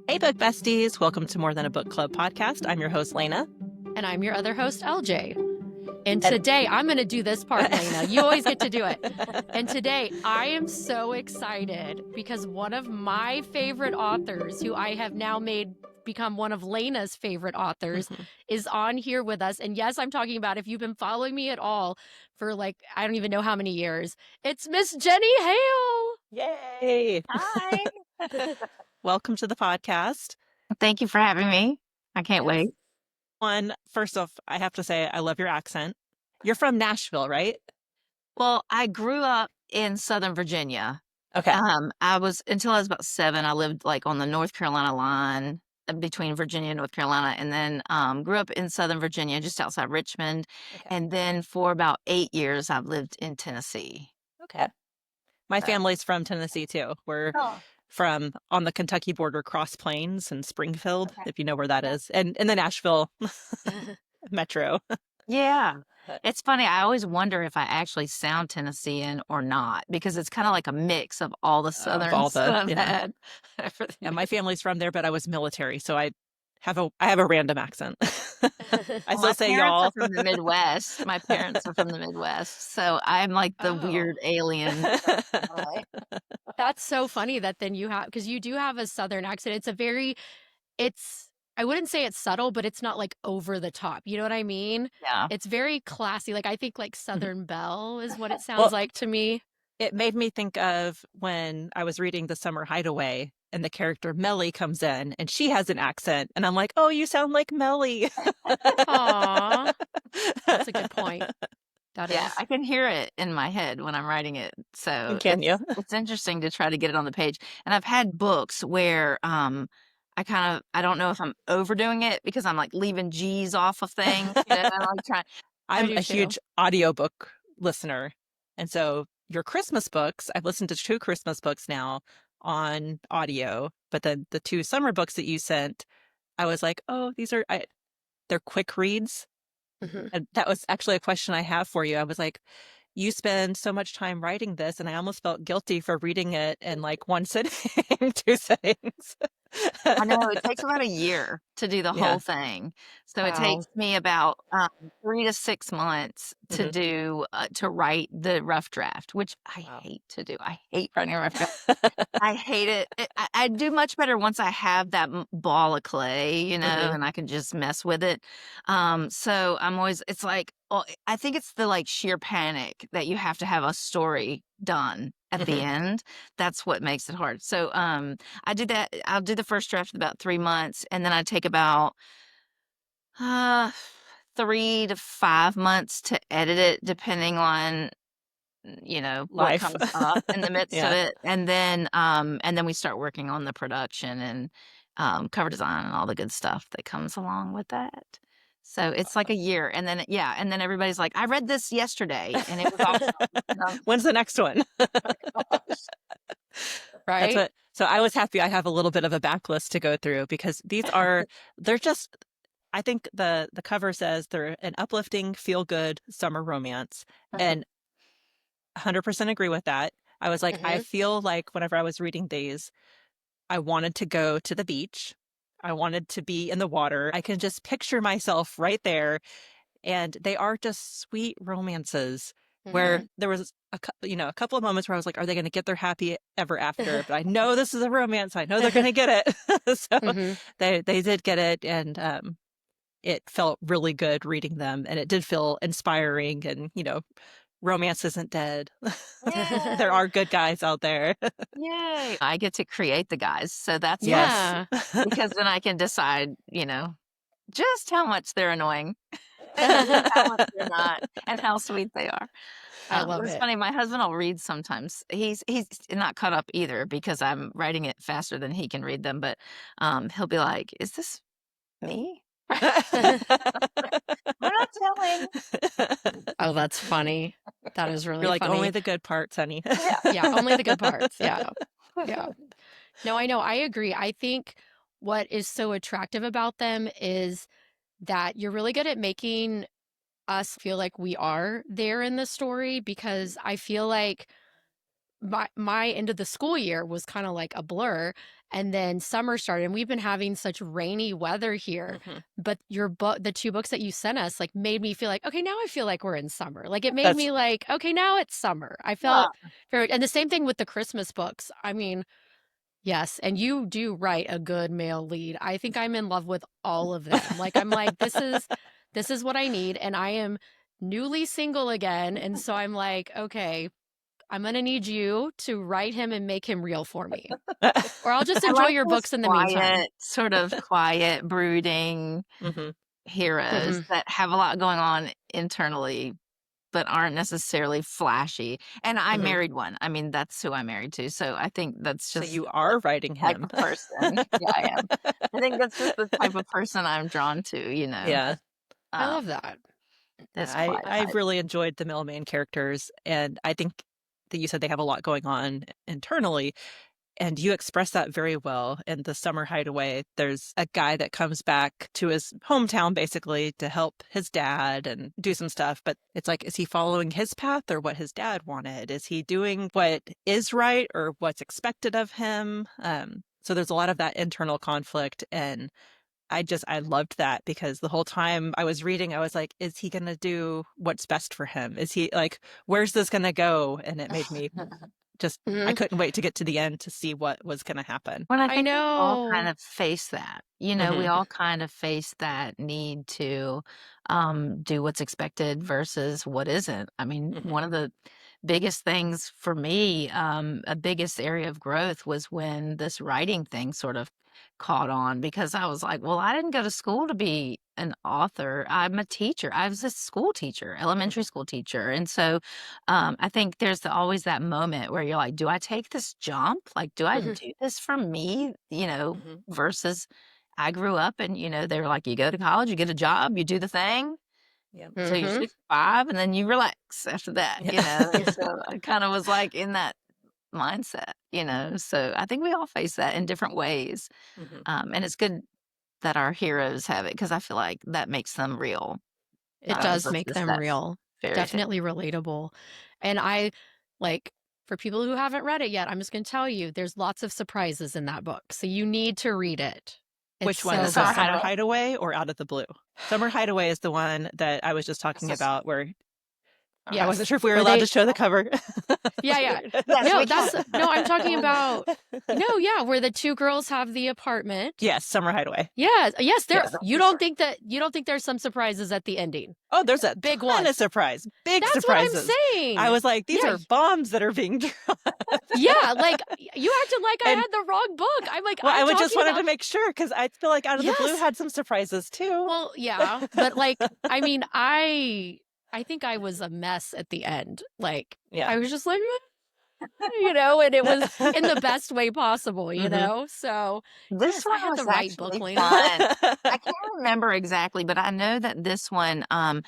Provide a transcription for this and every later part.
Hey, book besties. Welcome to More Than a Book Club podcast. I'm your host, Leyna. And I'm your other host, LJ. And today I'm going to do this part, Leyna. You always get to do it. And today I am so excited because one of my favorite authors, who I have now made become one of Leyna's favorite authors, is on here with us. And yes, I'm talking about, if you've been following me at all for I don't even know how many years, it's Miss Jenny Hale. Yay. Hi. Welcome to the podcast. Thank you for having me. I can't wait. First off, I have to say, I love your accent. You're from Nashville, right? Well, I grew up in Southern Virginia. Okay. Until I was about 7, I lived on the North Carolina line between Virginia and North Carolina, and then grew up in Southern Virginia, just outside Richmond. Okay. And then for about 8 years, I've lived in Tennessee. Okay. My family's from Tennessee too. We're from on the Kentucky border, Cross Plains and Springfield, if you know where that is, and in the Nashville metro. Yeah. It's funny. I always wonder if I actually sound Tennessean or not, because it's kind of like a mix of all the Southern stuff I've had. Yeah, my family's from there, but I was military, so I have a random accent. I still say y'all. Are from the Midwest. My parents are from the Midwest, so I'm like the weird alien. That's so funny that then you have, because you do have a Southern accent. I wouldn't say it's subtle, but it's not over the top. You know what I mean? Yeah. It's very classy. I think Southern Belle is what it sounds like to me. It made me think of when I was reading The Summer Hideaway and the character Melly comes in and she has an accent. And I'm like, oh, you sound like Melly. Aw. That's a good point. Yeah, I can hear it in my head when I'm writing it. So can you? It's interesting to try to get it on the page. And I've had books where I don't know if I'm overdoing it because I'm leaving G's off of things. I'm a huge audiobook listener. And so your Christmas books, I've listened to 2 Christmas books now on audio, but then the 2 summer books that you sent, I was like, oh, they're quick reads. And that was actually a question I have for you. I was like, you spend so much time writing this, and I almost felt guilty for reading it in one sitting, 2 sittings. I know, it takes about a year to do the whole thing. So it takes me about 3 to 6 months to write the rough draft, which I hate to do. I hate writing a rough draft. I hate it. I do much better once I have that ball of clay, and I can just mess with it. So I'm always, it's I think it's the sheer panic that you have to have a story done at the end. That's what makes it hard. So I do that. I'll do the first draft in about 3 months, and then I take about 3 to 5 months to edit it, depending on what comes up in the midst of it. And then we start working on the production and cover design and all the good stuff that comes along with that. So it's a year, and then everybody's like, I read this yesterday and it was awesome. When's the next one? Right. So I was happy I have a little bit of a backlist to go through, because I think the cover says they're an uplifting, feel-good summer romance. And 100% agree with that. I was like, I feel like whenever I was reading these, I wanted to go to the beach. I wanted to be in the water. I can just picture myself right there. And they are just sweet romances where there was a couple of moments where I was like, are they going to get their happy ever after? But I know this is a romance. I know they're going to get it. So they did get it. And it felt really good reading them. And it did feel inspiring. And, romance isn't dead. There are good guys out there. Yay. I get to create the guys. So that's because then I can decide, just how much they're annoying, how much they're not, and how sweet they are. I love it. It's funny. My husband will read sometimes. He's not caught up either because I'm writing it faster than he can read them. But he'll be like, "Is this me?" I'm not telling. Oh, that's funny. That is really funny. Only the good parts, honey. Yeah, only the good parts. Yeah. No, I know. I agree. I think what is so attractive about them is that you're really good at making us feel like we are there in the story, because I feel like my end of the school year was kind of like a blur, and then summer started, and we've been having such rainy weather here. But your book, the 2 books that you sent us, like made me feel like, okay, now I feel like we're in summer. Like it made That's me like, okay, now it's summer. I felt very, and the same thing with the Christmas books. I mean, yes, and you do write a good male lead. I think I'm in love with all of them. Like I'm like, this is what I need, and I am newly single again, and so I'm like, okay, I'm gonna need you to write him and make him real for me, or I'll just I enjoy like your those books in the meantime. sort of quiet, brooding heroes that have a lot going on internally, but aren't necessarily flashy. And I married one. I mean, that's who I married to. So I think that's So just you are writing type him. of person. Yeah, I am. I think that's just the type of person I'm drawn to, Yeah. I um, love that. this I quiet I've type. really enjoyed the male main characters, and I think that you said they have a lot going on internally, and you express that very well in the Summer Hideaway. There's a guy that comes back to his hometown basically to help his dad and do some stuff, but it's like, is he following his path or what his dad wanted? Is he doing what is right or what's expected of him? So there's a lot of that internal conflict, and I loved that because the whole time I was reading, I was like, is he going to do what's best for him? Is he like, where's this going to go? And it made me just, I Mhm. couldn't wait to get to the end to see what was going to happen. When I I think we all kind know. of face that, we Hmm. all kind of face that need to do what's expected versus what isn't. I mean, Hmm. one of the biggest things for me, a biggest area of growth was when this writing thing sort of caught on because I was like, well, I didn't go to school to be an author. I'm a teacher. I was a school teacher, elementary school teacher. And so I think there's always that moment where you're like, do I take this jump? Like, do I Mhm. do this for me? Hmm. Versus I grew up and, they were like, you go to college, you get a job, you do the thing. Yeah. So you Mhm. 65 and then you relax after that, And Yeah. so I kind of was like in that mindset, So I think we all face that in different ways. Hmm. And it's good that our heroes have it because I feel like that makes them real It It does does. make versus them that real. fairy tale. Definitely relatable. And I like for people who haven't read it yet, I'm just going to tell you there's lots of surprises in that book. So you need to read it. It's Which one? In the so The summer good. Summer hideaway. Hideaway or Out of the Blue? Summer Hideaway is the one that I was just talking about where I wasn't Yes. sure if we were Where allowed to they show the cover. Yeah, yeah. Yes, No, we can. that's no, I'm talking about no, yeah, where the 2 girls have the apartment. Yes, Summer Hideaway. Yes, yes, there Yes. you don't think there's some surprises at the ending. Oh, there's a Big ton of ones. surprise, big That's what I'm surprises. I saying. was like, these Yeah, are bombs that are being dropped. yeah, like you acted like I And had the wrong book. I'm like, well, I I'm would just talking wanted to about make sure because I feel like Out of the Blue yes. had some surprises too. Well, yeah, but like, I mean, I think I was a mess at the end. Like, Yeah. I was just like, and it was in the best way possible, Hmm. So, This yes, I one had the was right book, actually Lena. fun. I can't remember exactly, but I know that this one, I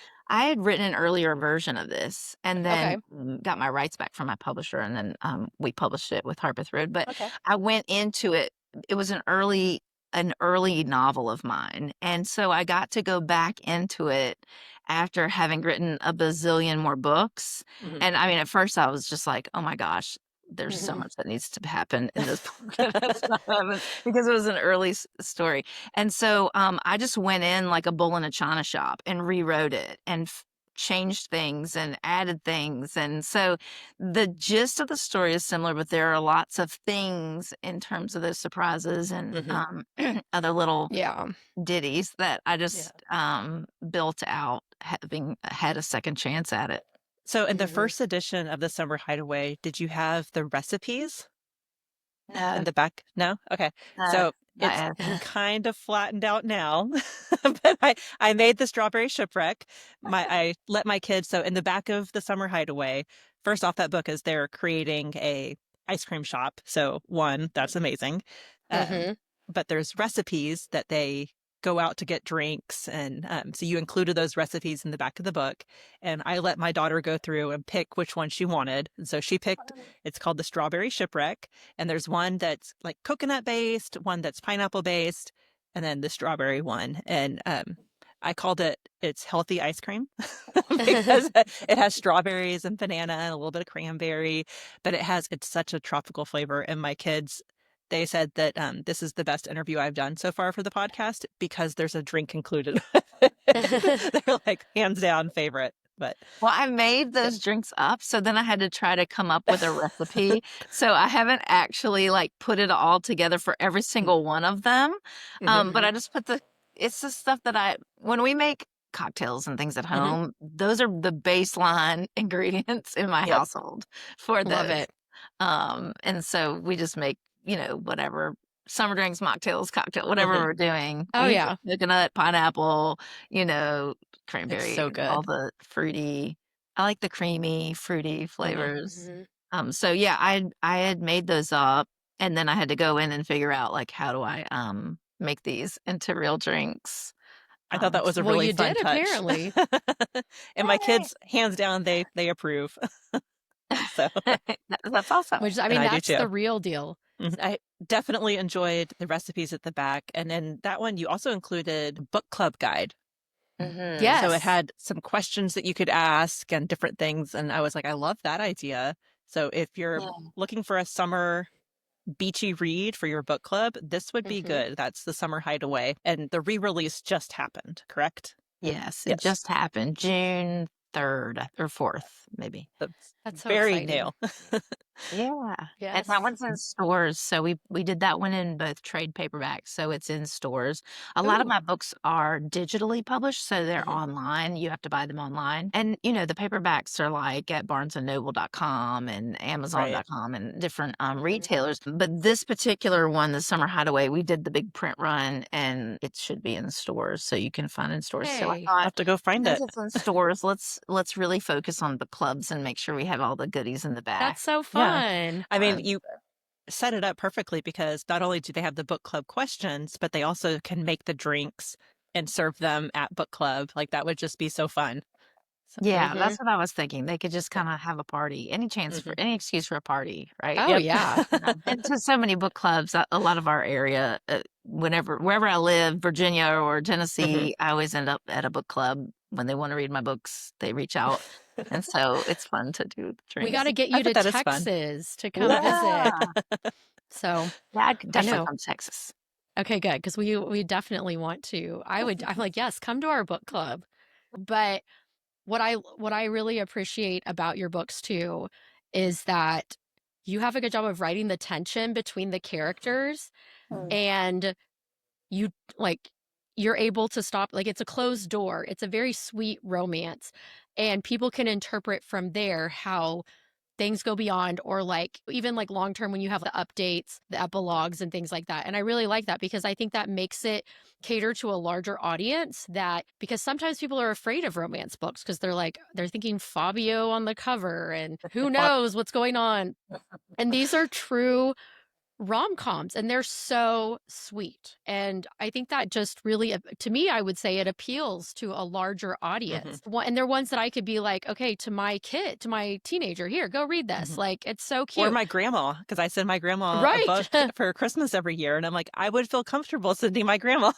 had written an earlier version of this and then Okay. got my rights back from my publisher, and then we published it with Harpeth Road. But Okay. I went into it. It was an early novel of mine, and so I got to go back into it after having written a bazillion more books. Hmm. And I mean, at first I was just like, oh my gosh, there's so much that needs to happen in this book that's not happening because it was an early story. And so I just went in like a bull in a china shop and rewrote it and changed things and added things. And so the gist of the story is similar, but there are lots of things in terms of those surprises and Hmm. other little Yeah. ditties that I Yeah. just built out having had a second chance at it. So in the Mhm. first edition of the Summer Hideaway, did you have the recipes in No, the back? No? Okay. no, So not it's yet. kind of flattened out now. But I made the strawberry shipwreck. I let my kids, so in the back of the Summer Hideaway, first off, that book is they're creating a ice cream shop. So one, that's amazing. Um, Mhm. but there's recipes that they go out to get drinks, and so you included those recipes in the back of the book. And I let my daughter go through and pick which one she wanted. And so she picked. It's called the Strawberry Shipwreck, and there's one that's like coconut based, one that's pineapple based, and then the strawberry one. And I called it's healthy ice cream because it has strawberries and banana and a little bit of cranberry, but it's such a tropical flavor. And my kids, they said that this is the best interview I've done so far for the podcast because there's a drink included. They're like hands down favorite. But Well, I made those drinks up, so then I had to try to come up with a recipe. So I haven't actually like put it all together for every single one of them. But I just it's the stuff that when we make cocktails and things at home, those are the baseline ingredients in my household for Love those. it. And so we just make, whatever summer drinks, mocktails, cocktail, whatever we're doing. Oh, We yeah. put coconut, pineapple, cranberry, so good. all the fruity. I like the creamy, fruity flavors. Mm-hmm. So yeah, I had made those up, and then I had to go in and figure out like how do I make these into real drinks. I thought that was a Well, really you fun did, touch. apparently. And my kids, hands down, they approve. So That's awesome. Which, I And mean, I do that's too. the real deal. I definitely enjoyed the recipes at the back. And then that one, you also included book club guide. Yes. So it had some questions that you could ask and different things. And I was like, I love that idea. So if you're looking for a summer beachy read for your book club, this would be good. That's The Summer Hideaway. And the re-release just happened, correct? Yes, it just happened June 3rd or 4th, maybe. That's so very exciting. new. Yeah. Yes. And that one's in stores. So we did that one in both trade paperbacks. So it's in stores. A lot of my books are digitally published, so they're online. You have to buy them online. And the paperbacks are like at barnesandnoble.com and amazon.com and different retailers. But this particular one, the Summer Hideaway, we did the big print run, and it should be in stores, so you can find it in stores. So I Hey. I'll thought, have to go find it. since it's in stores, let's really focus on book clubs and make sure we have all the goodies in the back. That's so fun. I mean, you set it up perfectly because not only do they have the book club questions, but they also can make the drinks and serve them at book club. Like that would just be so fun. So, Yeah, that's what I was thinking. They could just kind of have a party, any chance for any excuse for a party, right? Oh, yeah. And to so many book clubs, a lot of our area, wherever I live, Virginia or Tennessee, I always end up at a book club. When they want to read my books, they reach out. And so it's fun to do drinks. We got to get you to Texas to come visit. So yeah, I could definitely come to Texas. Okay, good. Because we definitely want to. I'm like, yes, come to our book club. But what I really appreciate about your books too is that you have a good job of writing the tension between the characters, and you're able to stop, like, it's a closed door. It's a very sweet romance, and people can interpret from there how things go beyond, or like even like long term when you have the updates, the epilogues and things like that. And I really like that because I think that makes it cater to a larger audience, because sometimes people are afraid of romance books because they're thinking Fabio on the cover and who knows what's going on. And these are true rom-coms, and they're so sweet. And I think that just really, to me, I would say it appeals to a larger audience. And they're ones that I could be like, okay, to my kid, to my teenager, here, go read this. Like, it's so cute. Or my grandma, because I send my grandma a book for Christmas every year. And I'm like, I would feel comfortable sending my grandma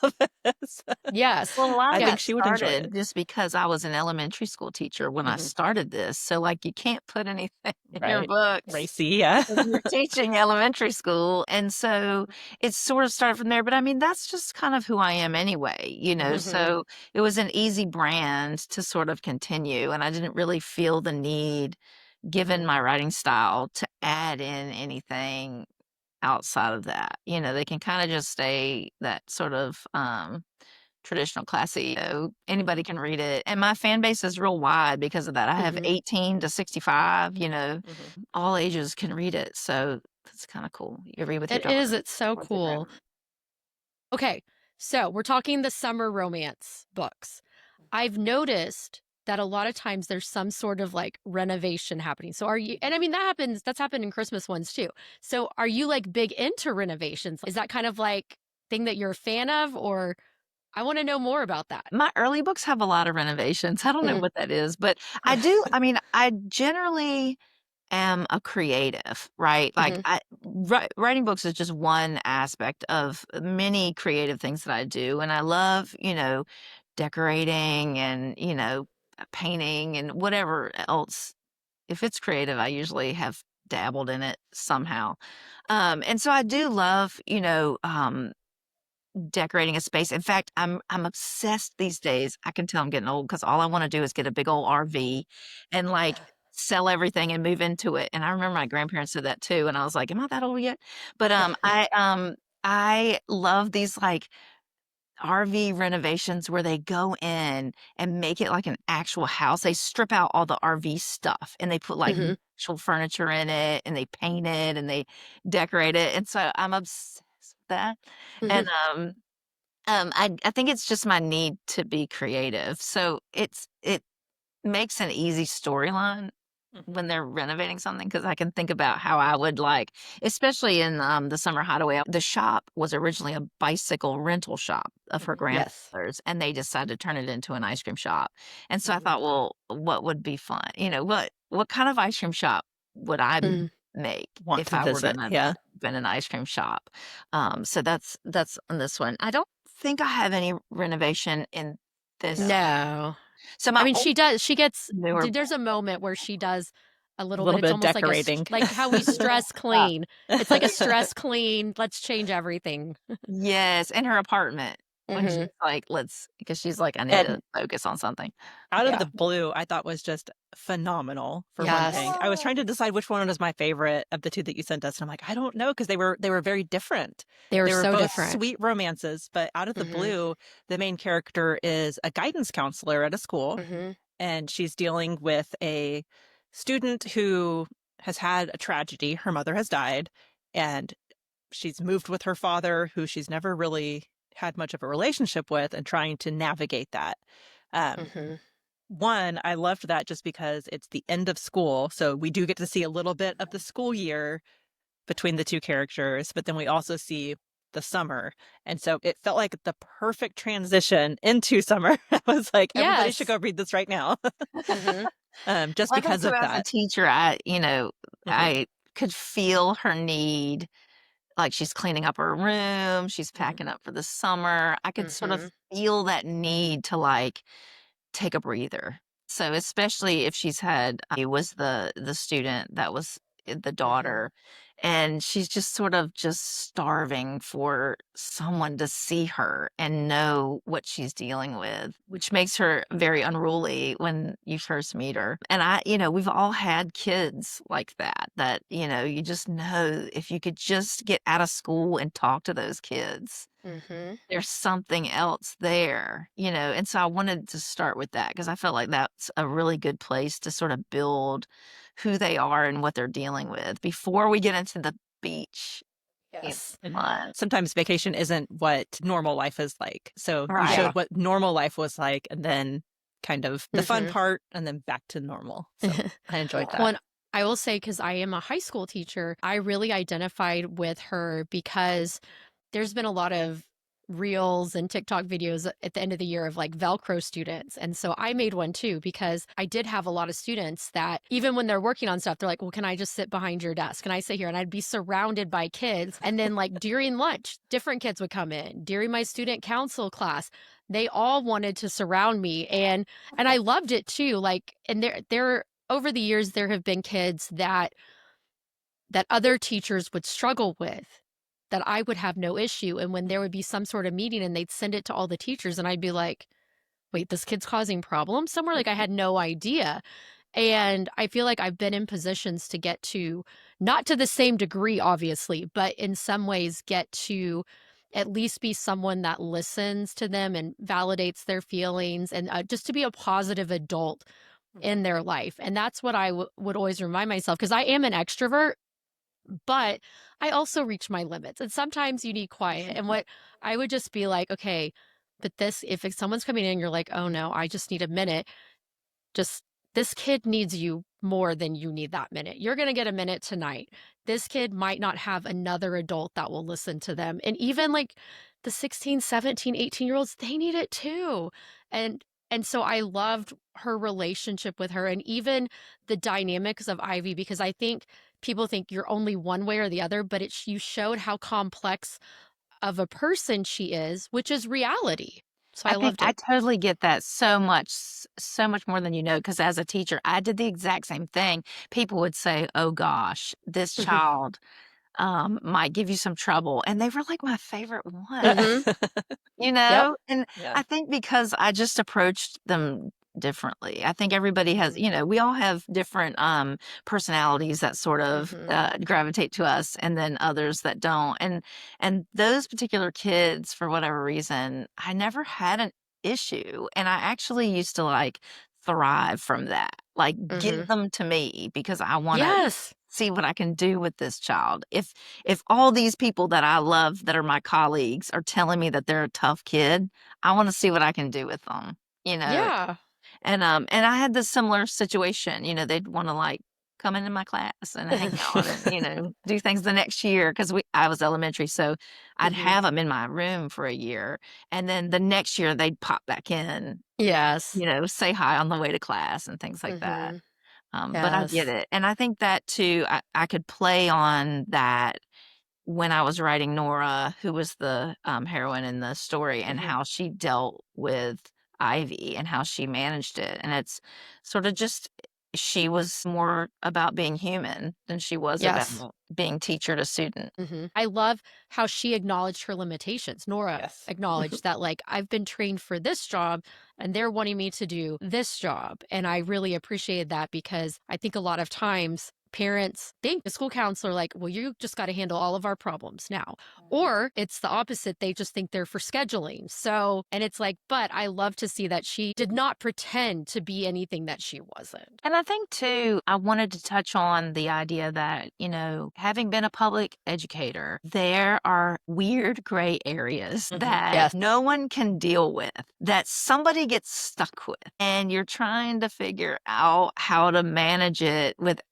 this. Yes. Well, a lot of I think she would enjoy it. just because I was an elementary school teacher when I started this. So like you can't put anything in your books. Racy, yeah. You're teaching elementary school. And so it sort of started from there. But I mean, that's just kind of who I am anyway, so it was an easy brand to sort of continue. And I didn't really feel the need, given my writing style, to add in anything outside of that. They can kind of just stay that sort of traditional classy. Anybody can read it. And my fan base is real wide because of that. I have 18 to 65, all ages can read it. So that's kind of cool. You read with your daughter. It is. It's so cool. Okay. So we're talking the summer romance books. I've noticed that a lot of times there's some sort of like renovation happening. So and I mean, that's happened in Christmas ones too. So are you like big into renovations? Is that kind of like thing that you're a fan of, or I want to know more about that. My early books have a lot of renovations. I don't know what that is, but I do. I mean, I generally am a creative, right? Like writing books is just one aspect of many creative things that I do. And I love, decorating and, painting and whatever else. If it's creative, I usually have dabbled in it somehow. And so I do love, decorating a space. In fact, I'm obsessed these days. I can tell I'm getting old because all I want to do is get a big old RV and like sell everything and move into it. And I remember my grandparents said that too. And I was like, am I that old yet? But I love these like RV renovations where they go in and make it like an actual house. They strip out all the RV stuff and they put like Mhm. actual furniture in it and they paint it and they decorate it. And so I'm obsessed with that. And Mhm. I think it's just my need to be creative. So it makes an easy storyline when they're renovating something because I can think about how I would like, especially in the summer hideaway. The shop was originally a bicycle rental shop of her Yes. grandfather's, and they decided to turn it into an ice cream shop. And so I Mhm. thought, well, what would be fun? What kind of ice cream shop would I Mhm. make Want if to I were visit. gonna Yeah. open an ice cream shop? So that's on this one. I don't think I have any renovation in this. No. So I my mean, old she gets newer there's a moment where she does a A little bit. little It's bit of almost like decorating. like how we stress uh, clean. It's like a stress clean, let's change everything. yes, in her apartment when she's Mhm. like, because she's like, "I need to And focus on something." Out of Yeah. the Blue, I thought was just phenomenal for one thing. Yes. I was trying to decide which one was my favorite of the 2 that you sent us, and I'm like, "I don't know because they were very different. They were They were so both different. sweet romances, but Out of the Mhm. Blue, the main character is a guidance counselor at a school, Mhm. and she's dealing with a student who has had a tragedy. Her mother has died, and she's moved with her father, who she's never really had much of a relationship with, and trying to navigate that. Um, Mhm. One, I loved that just because it's the end of school, so we do get to see a little bit of the school year between the two characters, but then we also see the summer. And so it felt like the perfect transition into summer. I was like, everybody should Yes. go read this right now. Mhm. Just Well, I think because too, of as a that. teacher, Mhm. I could feel her need, like, she's cleaning up her room, she's Mhm. packing up for the summer. I could sort of Mhm. feel that need to, like, take a breather. So, especially if she's had it was the student that was the Mhm. daughter, and she's just sort of just starving for someone to see her and know what she's dealing with, which makes her very unruly when you first meet her. And we've all had kids like that, you just know if you could just get out of school and talk to those kids Mhm. there's something else there, and so I wanted to start with that because I felt like that's a really good place to sort of build who they are and what they're dealing with before we get into the beach, you know, Yes. And fun. sometimes vacation isn't what normal life is like. So you Right. Yeah. showed what normal life was like, and then kind of the fun Mhm. part, and then back to normal. So I enjoyed Yeah. that. Well, I will say, because I am a high school teacher, I really identified with her because there's been a lot of reels and TikTok videos at the end of the year of like Velcro students. And so I made one too because I did have a lot of students that even when they're working on stuff, they're like, well, can I just sit behind your desk? Can I sit here? And I'd be surrounded by kids. And then like during lunch, different kids would come in. During my student council class, they all wanted to surround me. And I loved it too. Like, and there over the years, there have been kids that other teachers would struggle with that I would have no issue. And when there would be some sort of meeting and they'd send it to all the teachers, and I'd be like, wait, this kid's causing problems somewhere? Like I had no idea. And I feel like I've been in positions to get to, not to the same degree, obviously, but in some ways get to at least be someone that listens to them and validates their feelings and just to be a positive adult Mhm. in their life. And that's what I would always remind myself because I am an extrovert, but I also reach my limits, and sometimes you need quiet, and what I would just be like, "Okay, but this if someone's coming in, you're like, 'Oh, no, I just need a minute,' just this kid needs you more than you need that minute. You're gonna get a minute tonight. This kid might not have another adult that will listen to them." And even, like, the 16, 17, 18-year-olds, they need it too, and and so I loved her relationship with her and even the dynamics of Ivy because I think people think you're only one way or the other, but you showed how complex of a person she is, which is reality. So I think loved I it. totally get that so much more than you know, because as a teacher, I did the exact same thing. People would say, "Oh gosh, this Mhm. child might give you some trouble," and they were like my favorite one. Mhm. You Yep. know? And Yeah. I think because I just approached them differently. I think everybody has, Mhm. we all have different personalities that sort of Mhm. gravitate to us and then others that don't. And those particular kids, for whatever reason, I never had an issue. And I actually used to like thrive from that. Like give Mhm. them to me because I want to Yes. see what I can do with this child. If all these people that I love that are my colleagues are telling me that they're a tough kid, I want to see what I can do with them, you know. Yeah. And I had this similar situation, they'd want to like come into my class and hang out and, do things the next year because I was elementary, so I'd Mhm. have them in my room for a year, and then the next year they'd pop back in, Yes. say hi on the way to class and things like that. Mhm. But I get Yes. it. And I think that too, I could play on that when I was writing Nora, who was the heroine in the story, and Mhm. how she dealt with Ivy and how she managed it. And it's sort of just, she was more about being human than she was about Yes. being teacher to student. I love how she acknowledged her limitations. Nora Yes. acknowledged that, like, I've been trained for this job and they're wanting me to do this job. And I really appreciated that because I think a lot of times parents think the school counselor, like, well, you just got to handle all of our problems now. Or it's the opposite. They just think they're for scheduling. So, and it's like, but I love to see that she did not pretend to be anything that she wasn't. And I think too, I wanted to touch on the idea that, having been a public educator, there are weird gray areas that Yes. no one can deal with, that somebody gets stuck with. And you're trying to figure out how to manage it without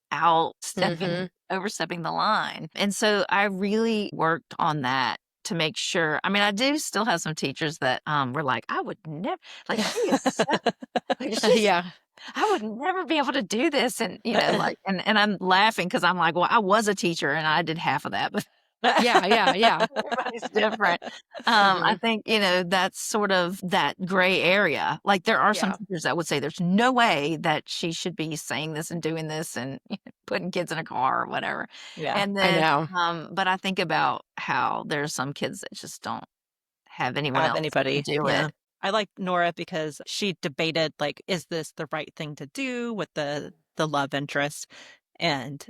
Hmm. overstepping the line. And so I really worked on that to make sure. I mean, I do still have some teachers that were like, I would never, like, she is so, like, she's Yeah. I would never be able to do this, and, like, and I'm laughing because 'cause I'm like, "Well, I was a teacher and I did half of that," but Yeah. Yeah. Yeah. everybody's different. I Hmm. think, that's sort of that gray area. Like, there are some Yeah. teachers that would say there's no way that she should be saying this and doing this and putting kids in a car or whatever. Yeah. And I then, know. but I think about how there's some kids that just don't have anyone Have else that can anybody. do Yeah. it. I like Nora because she debated like, is this the right thing to do with the love interest? And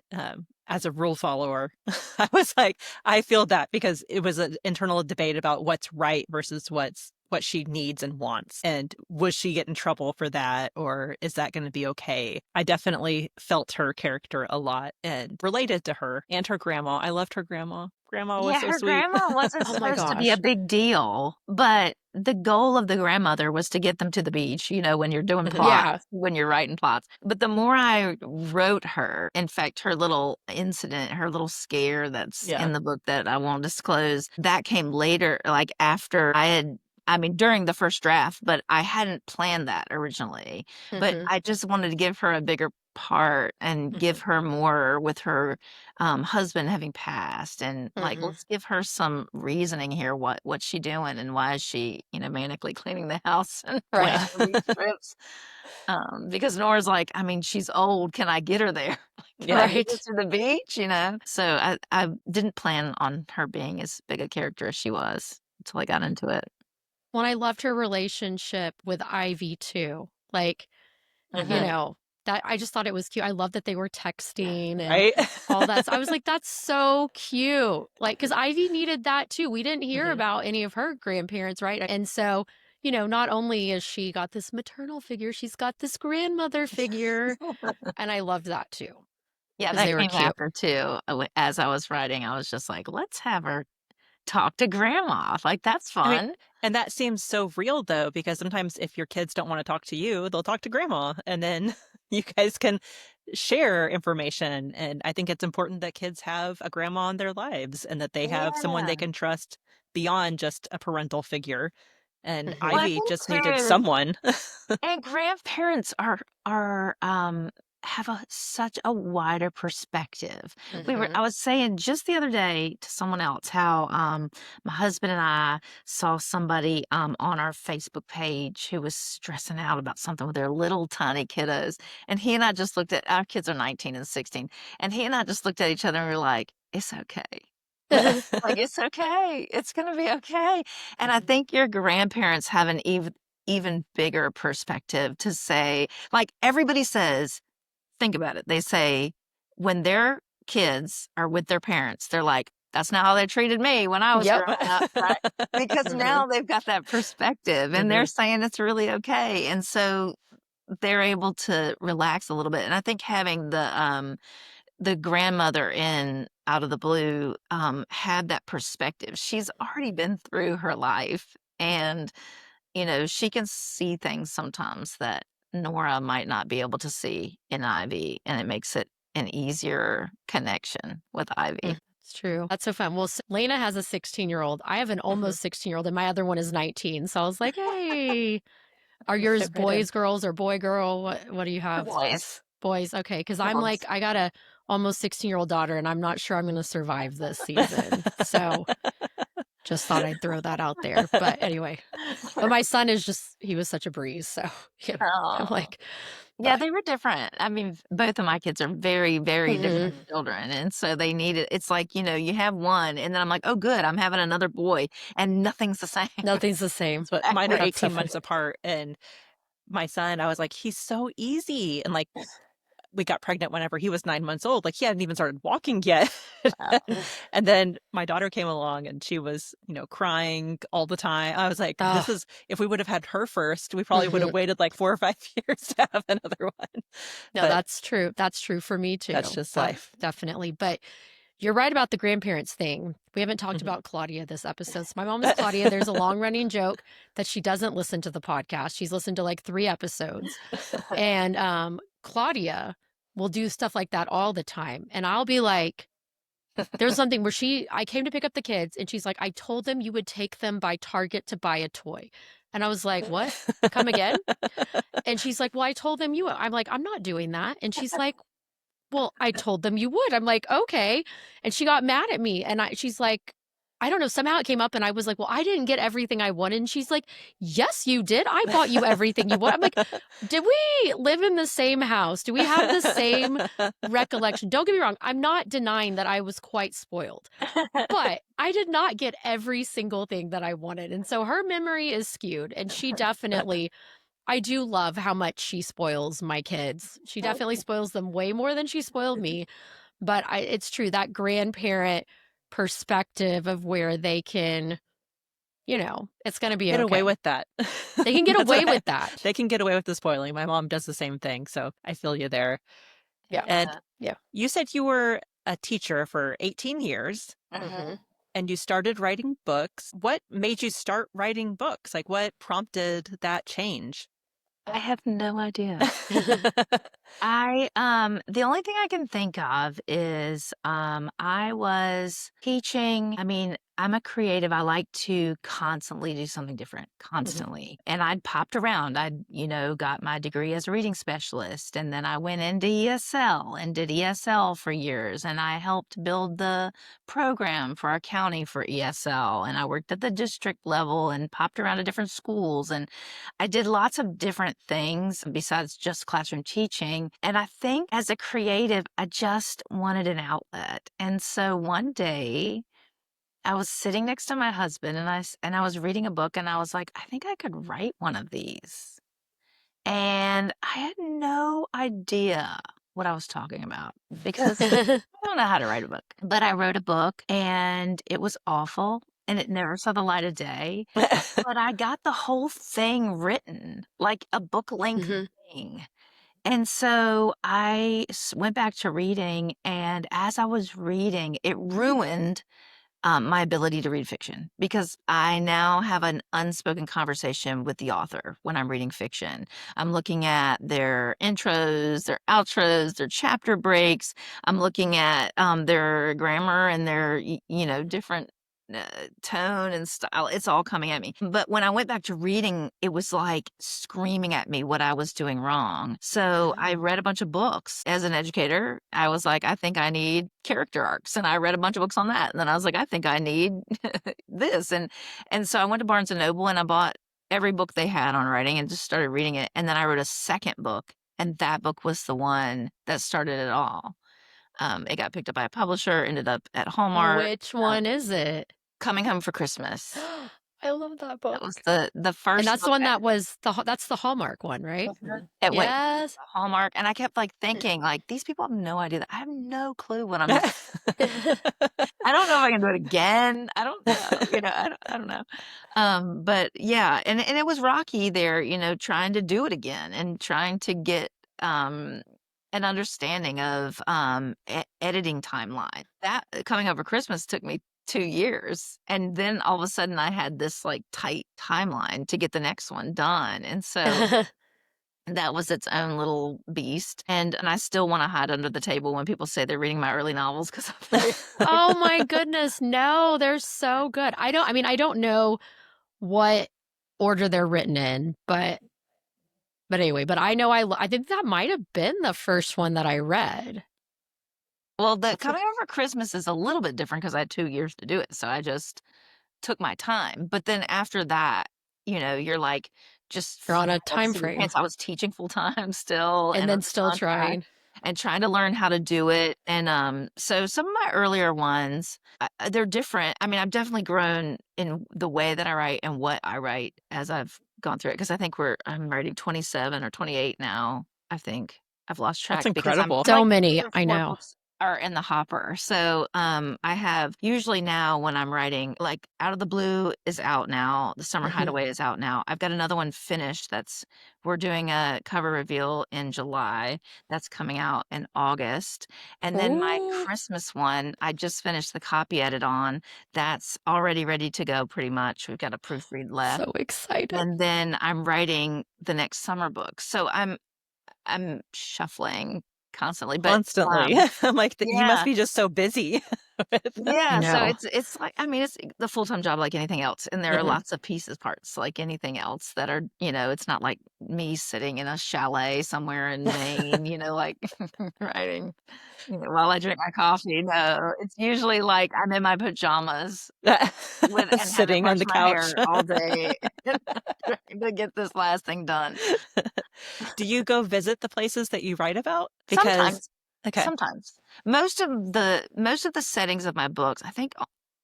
as a rule follower, I was like, I feel that because it was an internal debate about what's right versus what she needs and wants. And was she get in trouble for that, or is that going to be okay? I definitely felt her character a lot and related to her and her grandma. I loved her grandma. Grandma was Yeah, so her sweet. grandma wasn't Oh my supposed to be a gosh. big deal, but the goal of the grandmother was to get them to the beach, when you're doing Yeah. plots, when you're writing plots. But the more I wrote her, in fact, her little incident, her little scare that's Yeah. in the book that I won't disclose, that came later, like after I mean, during the first draft, but I hadn't planned that originally. But Hmm. I just wanted to give her a bigger part and give Mhm. her more with her husband having passed, and like, Hmm. let's give her some reasoning here. What's she doing and why is she manically cleaning the house and Yeah. planning for these trips? Because Nora's like, I mean, she's old, can I get her there? Can I Yeah. get her Right. to the beach, so I didn't plan on her being as big a character as she was until I got into it. Well, I loved her relationship with Ivy too. Like, you Mhm. know, that I just thought it was cute. I love that they were texting and Right? all that. So I was like, that's so cute. Like, because Ivy needed that too. We didn't hear Mhm. about any of her grandparents, right? And so, not only has she got this maternal figure, she's got this grandmother figure. And I loved that too, Yeah, because that they were came cute. after too. As I was writing, I was just like, let's have her talk to grandma. Like, that's I mean, fun. and that seems so real though, because sometimes if your kids don't want to talk to you, they'll talk to grandma and then you guys can share information. And I think it's important that kids have a grandma in their lives and that they have someone they Yeah. can trust beyond just a parental figure. And Hmm. Well, I Ivy think just needed too, someone. and grandparents are have such a wider perspective. Mhm. I was saying just the other day to someone else how my husband and I saw somebody on our Facebook page who was stressing out about something with their little tiny kiddos. And he and I just looked at our kids are 19 and 16. And he and I just looked at each other and we were like, it's okay. Like, it's okay. It's gonna be okay. And I think your grandparents have an even bigger perspective to say, like everybody says, think about it. They say when their kids are with their parents, they're like, that's not how they treated me when I was Yep. growing up, right? Because Mhm. now they've got that perspective and they're Mhm. saying it's really okay. And so they're able to relax a little bit. And I think having the grandmother in out of the blue had that perspective. She's already been through her life and she can see things sometimes that Nora might not be able to see in Ivy, and it makes it an easier connection with Ivy. It's true. That's so fun. Well, Lena has a 16-year-old. I have an Mhm. almost 16-year-old, and my other one is 19. So I was like, hey, are yours Fit right in. boys, girls, or boy, girl? What do you have? Boys. Boys. Okay. Because I'm like, Girls. I got a almost 16-year-old daughter, and I'm not sure I'm going to survive this season. So just thought I'd throw that out there. But anyway, but my son is he was such a breeze. So, I'm Oh. like, Yeah, but they were different. I mean, both of my kids are very, very mhm, different children, and so they needed it's like, you have one, and then I'm like, "Oh, good, I'm having another boy," and nothing's the same. nothing's the same. But mine are That's so 18 funny. months apart, and my son, I was like, he's so easy. And like, we got pregnant whenever he was 9 months old. Like, he hadn't even started walking yet. And then my daughter came along and she was, crying all the time. I was like, Oh, if we would have had her first, we probably would mhm. have waited like 4 or 5 years to have another one. No, But that's true. That's true for me that's too. just life. Definitely. But you're right about the grandparents thing. We haven't talked Mhm. about Claudia this episode. So my mom is Claudia. There's a long running joke that she doesn't listen to the podcast. She's listened to like 3 episodes. And Claudia will do stuff like that all the time. And I'll be like, there's something where I came to pick up the kids and she's like, I told them you would take them by Target to buy a toy. And I was like, what? Come again? And she's like, well, I told them you would. I'm like, I'm not doing that. And she's like, well, I told them you would. I'm like, okay. And she got mad at me. And she's like, I don't know. Somehow it came up and I was like, well, I didn't get everything I wanted. And she's like, yes, you did. I bought you everything you want. I'm like, did we live in the same house? Do we have the same recollection? Don't get me wrong. I'm not denying that I was quite spoiled, but I did not get every single thing that I wanted. And so her memory is skewed. And she definitely I do love how much she spoils my kids. She definitely spoils them way more than she spoiled me, but it's true, that grandparent perspective of where they can, it's gonna be Get away okay. with that. They can get That's away what with that. they can get away with the spoiling. My mom does the same thing, so I feel you there. Yeah. And Yeah. you said you were a teacher for 18 years Mhm. and you started writing books. What made you start writing books? Like, what prompted that change? I have no idea. The only thing I can think of is I was teaching. I mean, I'm a creative. I like to constantly do something different, Mhm. constantly. And I'd popped around. Got my degree as a reading specialist, and then I went into ESL and did ESL for years, and I helped build the program for our county for ESL, and I worked at the district level and popped around to different schools, and I did lots of different things besides just classroom teaching. And I think as a creative, I just wanted an outlet. And so one day I was sitting next to my husband and I was reading a book and I was like, I think I could write one of these. And I had no idea what I was talking about because I don't know how to write a book. But I wrote a book and it was awful and it never saw the light of day. But I got the whole thing written, like a book-length Mhm. thing. And so went back to reading, and as I was reading, it ruined, my ability to read fiction because I now have an unspoken conversation with the author when I'm reading fiction. I'm looking at their intros, their outros, their chapter breaks. I'm looking at, their grammar and their, different tone and style. It's all coming at me. But when I went back to reading, it was like screaming at me what I was doing wrong. So I read a bunch of books. As an educator, I was like, I think I need character arcs. And I read a bunch of books on that. And then I was like, I think I need this. And so I went to Barnes and Noble and I bought every book they had on writing and just started reading it. And then I wrote a second book. And that book was the one that started it all. It got picked up by a publisher, ended up at Hallmark. Which one is it? Coming Home for Christmas. I love that That book. was the first And that's the book one I that was that's the Hallmark one, right? it went Yes. to Hallmark, and I kept, like, thinking, like, "These people have no idea that I have no clue what I'm I don't know if I can do it again. I don't know, I don't know." But yeah, and it was rocky there, trying to do it again and trying to get, an understanding of, editing timeline. That Coming Over Christmas took me 2 years, and then all of a sudden I had this, like, tight timeline to get the next one done, and so that was its own little beast, and I still wanna hide under the table when people say they're reading my early novels 'cause Oh my goodness, no, they're so good. I don't know what order they're written in, but anyway, but I know I think that might have been the first one that I read. Well, the That's a Coming Over Christmas is a little bit different because I had 2 years to do it, so I just took my time, but then after that, you're, like, just You're on flying a by the time seat of your frame pants. I was teaching full time still and and then on still contract trying. and trying to learn how to do it, and, so some of my earlier ones, they're different. I mean, I've definitely grown in the way that I write and what I write as I've gone through it, because I think I'm writing 27 or 28 now, I think. I've lost That's track because I'm incredible. So like 3 many, or I 4 know. books are in the hopper. So, I have usually now when I'm writing, like, Out of the Blue is out now. The Summer Mhm. Hideaway is out now. I've got another one finished we're doing a cover reveal in July. That's coming out in August. And then my Ooh, Christmas one, I just finished the copy edit on. That's already ready to go pretty much. We've got a proofread left. so excited. And then I'm writing the next summer book. So I'm shuffling constantly, but, Constantly. um I'm like, you must yeah. be just so busy with I Yeah, so know. it's like, I mean, it's the full-time job like anything else, and there are Mhm. lots of pieces, parts like anything else that are, it's not like me sitting in a chalet somewhere in Maine, like writing, while I drink my coffee. No, it's usually like I'm in my pajamas and haven't Sitting on brushed the my couch. hair all day trying to get this last thing done. Do you go visit the places that you write about? Because Sometimes. okay. Sometimes. Most of the settings of my books, I think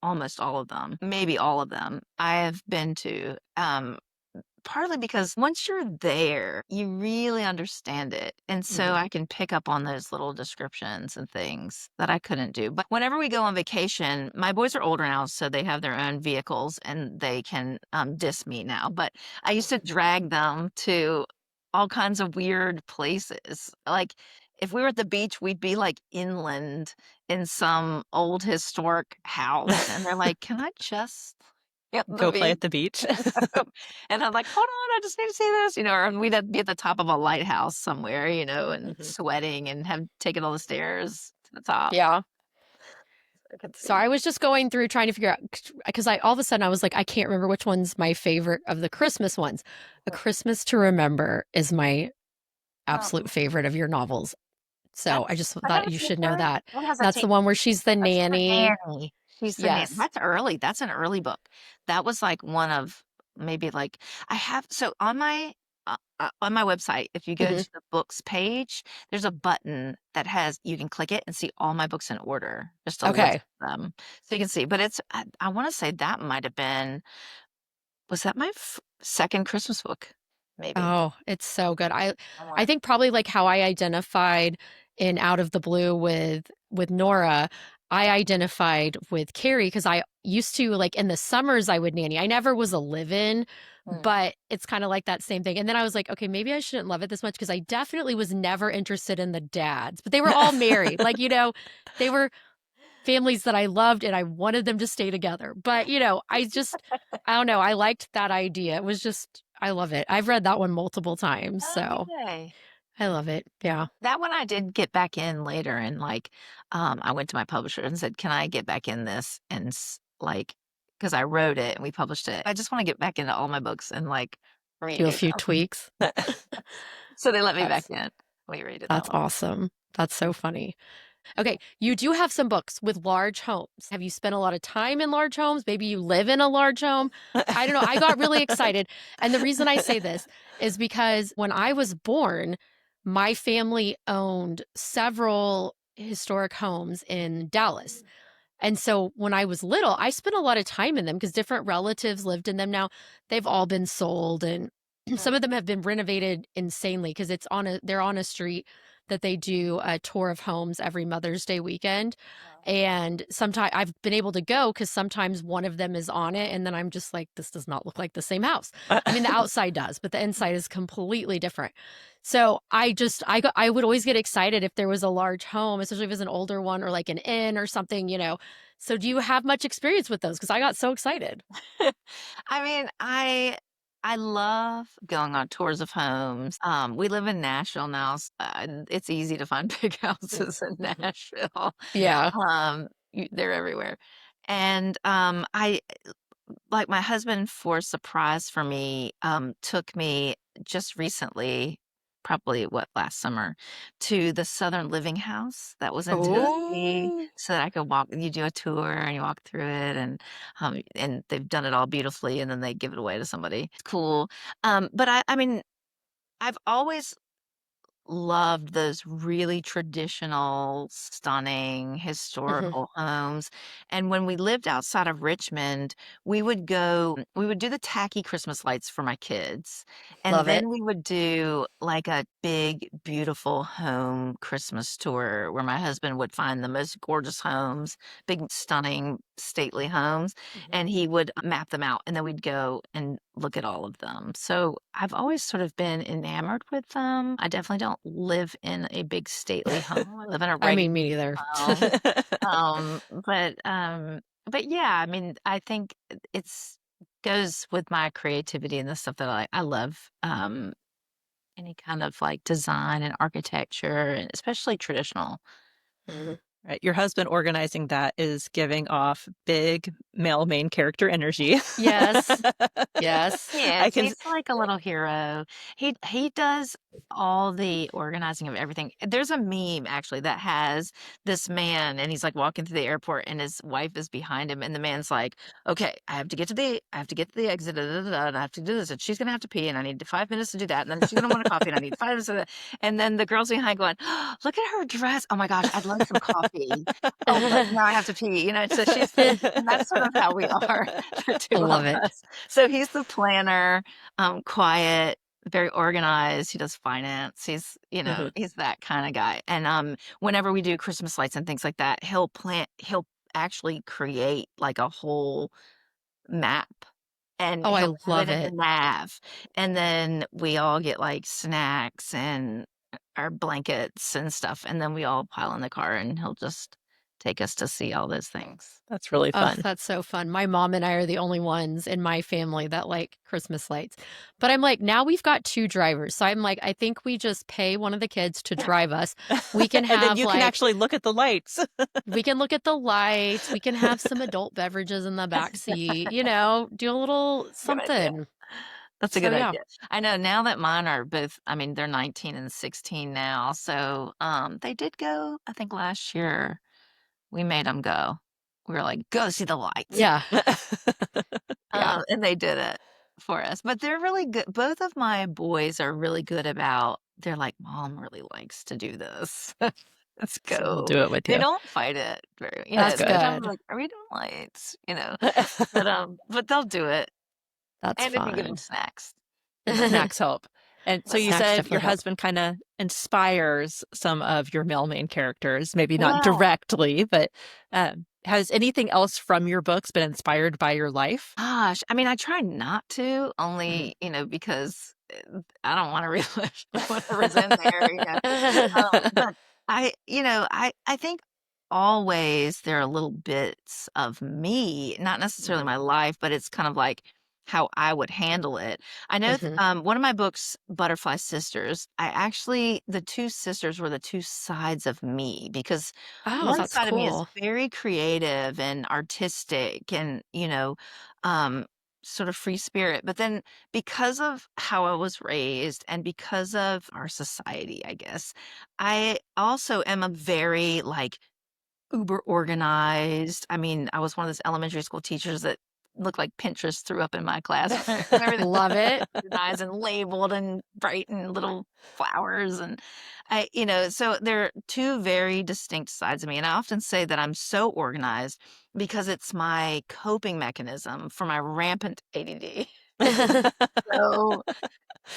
almost all of them, maybe all of them, I have been to. Partly because once you're there, you really understand it. And so Mhm. I can pick up on those little descriptions and things that I couldn't do. But whenever we go on vacation, my boys are older now, so they have their own vehicles and they can diss me now. But I used to drag them to all kinds of weird places. Like if we were at the beach, we'd be like inland in some old historic house. And they're like, can I just get the Go play beach? at the beach. And I'm like, "Hold on, I just need to see this," and we'd have to be at the top of a lighthouse somewhere, and Mhm. sweating and have taken all the stairs to the top. Yeah. I could So see. I was just going through trying to figure out because I all of a sudden I was like, I can't remember which one's my favorite of the Christmas ones. A Christmas to Remember is my absolute Oh, favorite of your novels. So I just I thought haven't you seen should know her. that. What has that That's tape? the one where she's the She's the nanny. nanny. She's the nanny. Yes. That's early. That's an early book. That was like one of maybe like I have so on my website, if you go Mhm. to the books page, there's a button that has you can click it and see all my books in order, just a list Okay. of them, so you can see. But I want to say that might have been was that my second Christmas book, maybe. Oh, it's so good. I Somewhere. think probably like how I identified in Out of the Blue with Nora, I identified with Carrie because I used to like in the summers I would nanny. I never was a live-in, Hmm. but it's kind of like that same thing. And then I was like, okay, maybe I shouldn't love it this much because I definitely was never interested in the dads, but they were all married. Like, they were families that I loved and I wanted them to stay together. But, I don't know, I liked that idea. It was just I love it. I've read that one multiple times, so Okay. I love it. Yeah. That one I did get back in later and, like, I went to my publisher and said, "Can I get back in this and like, because I wrote it and we published it. I just want to get back into all my books and like read Do a new few them. tweaks. So they let me back That's in. We read it that that's way. awesome. That's so funny. Okay, you do have some books with large homes. Have you spent a lot of time in large homes? Maybe you live in a large home. I don't know. I got really excited. And the reason I say this is because when I was born, my family owned several historic homes in Dallas. And so when I was little, I spent a lot of time in them because different relatives lived in them. Now they've all been sold, and some of them have been renovated insanely because they're on a street that they do a tour of homes every Mother's Day weekend. And sometimes I've been able to go because sometimes one of them is on it, and then I'm just like, this does not look like the same house. I mean, the outside does, but the inside is completely different. So I would always get excited if there was a large home, especially if it was an older one or like an inn or something, you know. So do you have much experience with those? Because I got so excited. I mean, I love going on tours of homes. We live in Nashville now. It's easy to find big houses in Nashville. Yeah. They're everywhere. And I like my husband for a surprise for me, took me just recently, probably what, last summer, to the Southern Living House that was in Tennessee Oh. so that I could walk. You do a tour and you walk through it, and they've done it all beautifully, and then they give it away to somebody. It's cool. But I mean, I've always loved those really traditional, stunning, Hmm. historical homes. And when we lived outside of Richmond, we would do the tacky Christmas lights for my kids. And Love it. then we would do like a big, beautiful home Christmas tour where my husband would find the most gorgeous homes, big, stunning, stately homes, and he would map them out. And then we'd go and look at all of them. So I've always sort of been enamored with them. I definitely don't live in a big stately home. I live in a I regular mean, me neither. home. Um, but but yeah, I mean, I think it's goes with my creativity and the stuff that I love. Any kind of like design and architecture, and especially traditional. Mhm. Right. Your husband organizing that is giving off big male main character energy. Yes. Yes. Yes, I can. he's like a little hero. He does all the organizing of everything. There's a meme actually that has this man and he's like walking through the airport and his wife is behind him and the man's like, "Okay, I have to get to the exit, and I have to do this, and she's gonna have to pee, and I need 5 minutes to do that, and then she's gonna want a coffee, and I need 5 minutes of that." And then the girls behind going, "Oh, look at her dress. Oh my gosh, I'd love some coffee. Oh, but now I have to pee." So and that's sort of how we are, the two I love of it. us. So he's the planner, quiet, very organized. He does finance. Mhm. He's that kind of guy. And whenever we do Christmas lights and things like that, he'll actually create like a whole map and Oh, I he'll have it love in the it. nav. And then we all get like snacks and our blankets and stuff. And then we all pile in the car and he'll just take us to see all those things. That's really Oh, fun. that's so fun. My mom and I are the only ones in my family that like Christmas lights. But I'm like, now we've got two drivers. So I'm like, I think we just pay one of the kids to drive us. We can And then have you can like, actually look at the lights. we can look at the lights. We can have some adult beverages in the back seat, you know, do a little Good idea. something. That's a So good yeah. idea. I know now that mine are both, I mean, they're 19 and 16 now. So, they did go, I think last year we made them go. We were like, "Go see the lights." Yeah. Yeah. And they did it for us. But they're really good. Both of my boys are really good about, they're like, "Mom really likes to do this. Let's So we'll go." do it with They you. don't fight it very, That's That's good. sometimes we're good. like, "Are we doing lights?" But they'll do it. That's And if you give them fun. snacks. Snacks help. And so you Snacks said definitely your help. husband kind of inspires some of your male main characters, maybe not Well, directly, but has anything else from your books been inspired by your life? gosh, I mean, I try not to, Mhm. only, because I don't want to relive whatever's in there. But I think always there are little bits of me, not necessarily Mhm. my life, but it's kind of like how I would handle it. I know one of my books, Butterfly Sisters, the two sisters were the two sides of me because Oh, one that's side of me is cool. very creative and artistic and, um, sort of free spirit. But then because of how I was raised and because of our society, I guess, I also am a very like uber organized. I mean, I was one of those elementary school teachers that looked like Pinterest threw up in my classroom. Everything Love it. organized and labeled and bright and little flowers. And so there are two very distinct sides of me. And I often say that I'm so organized because it's my coping mechanism for my rampant ADD. So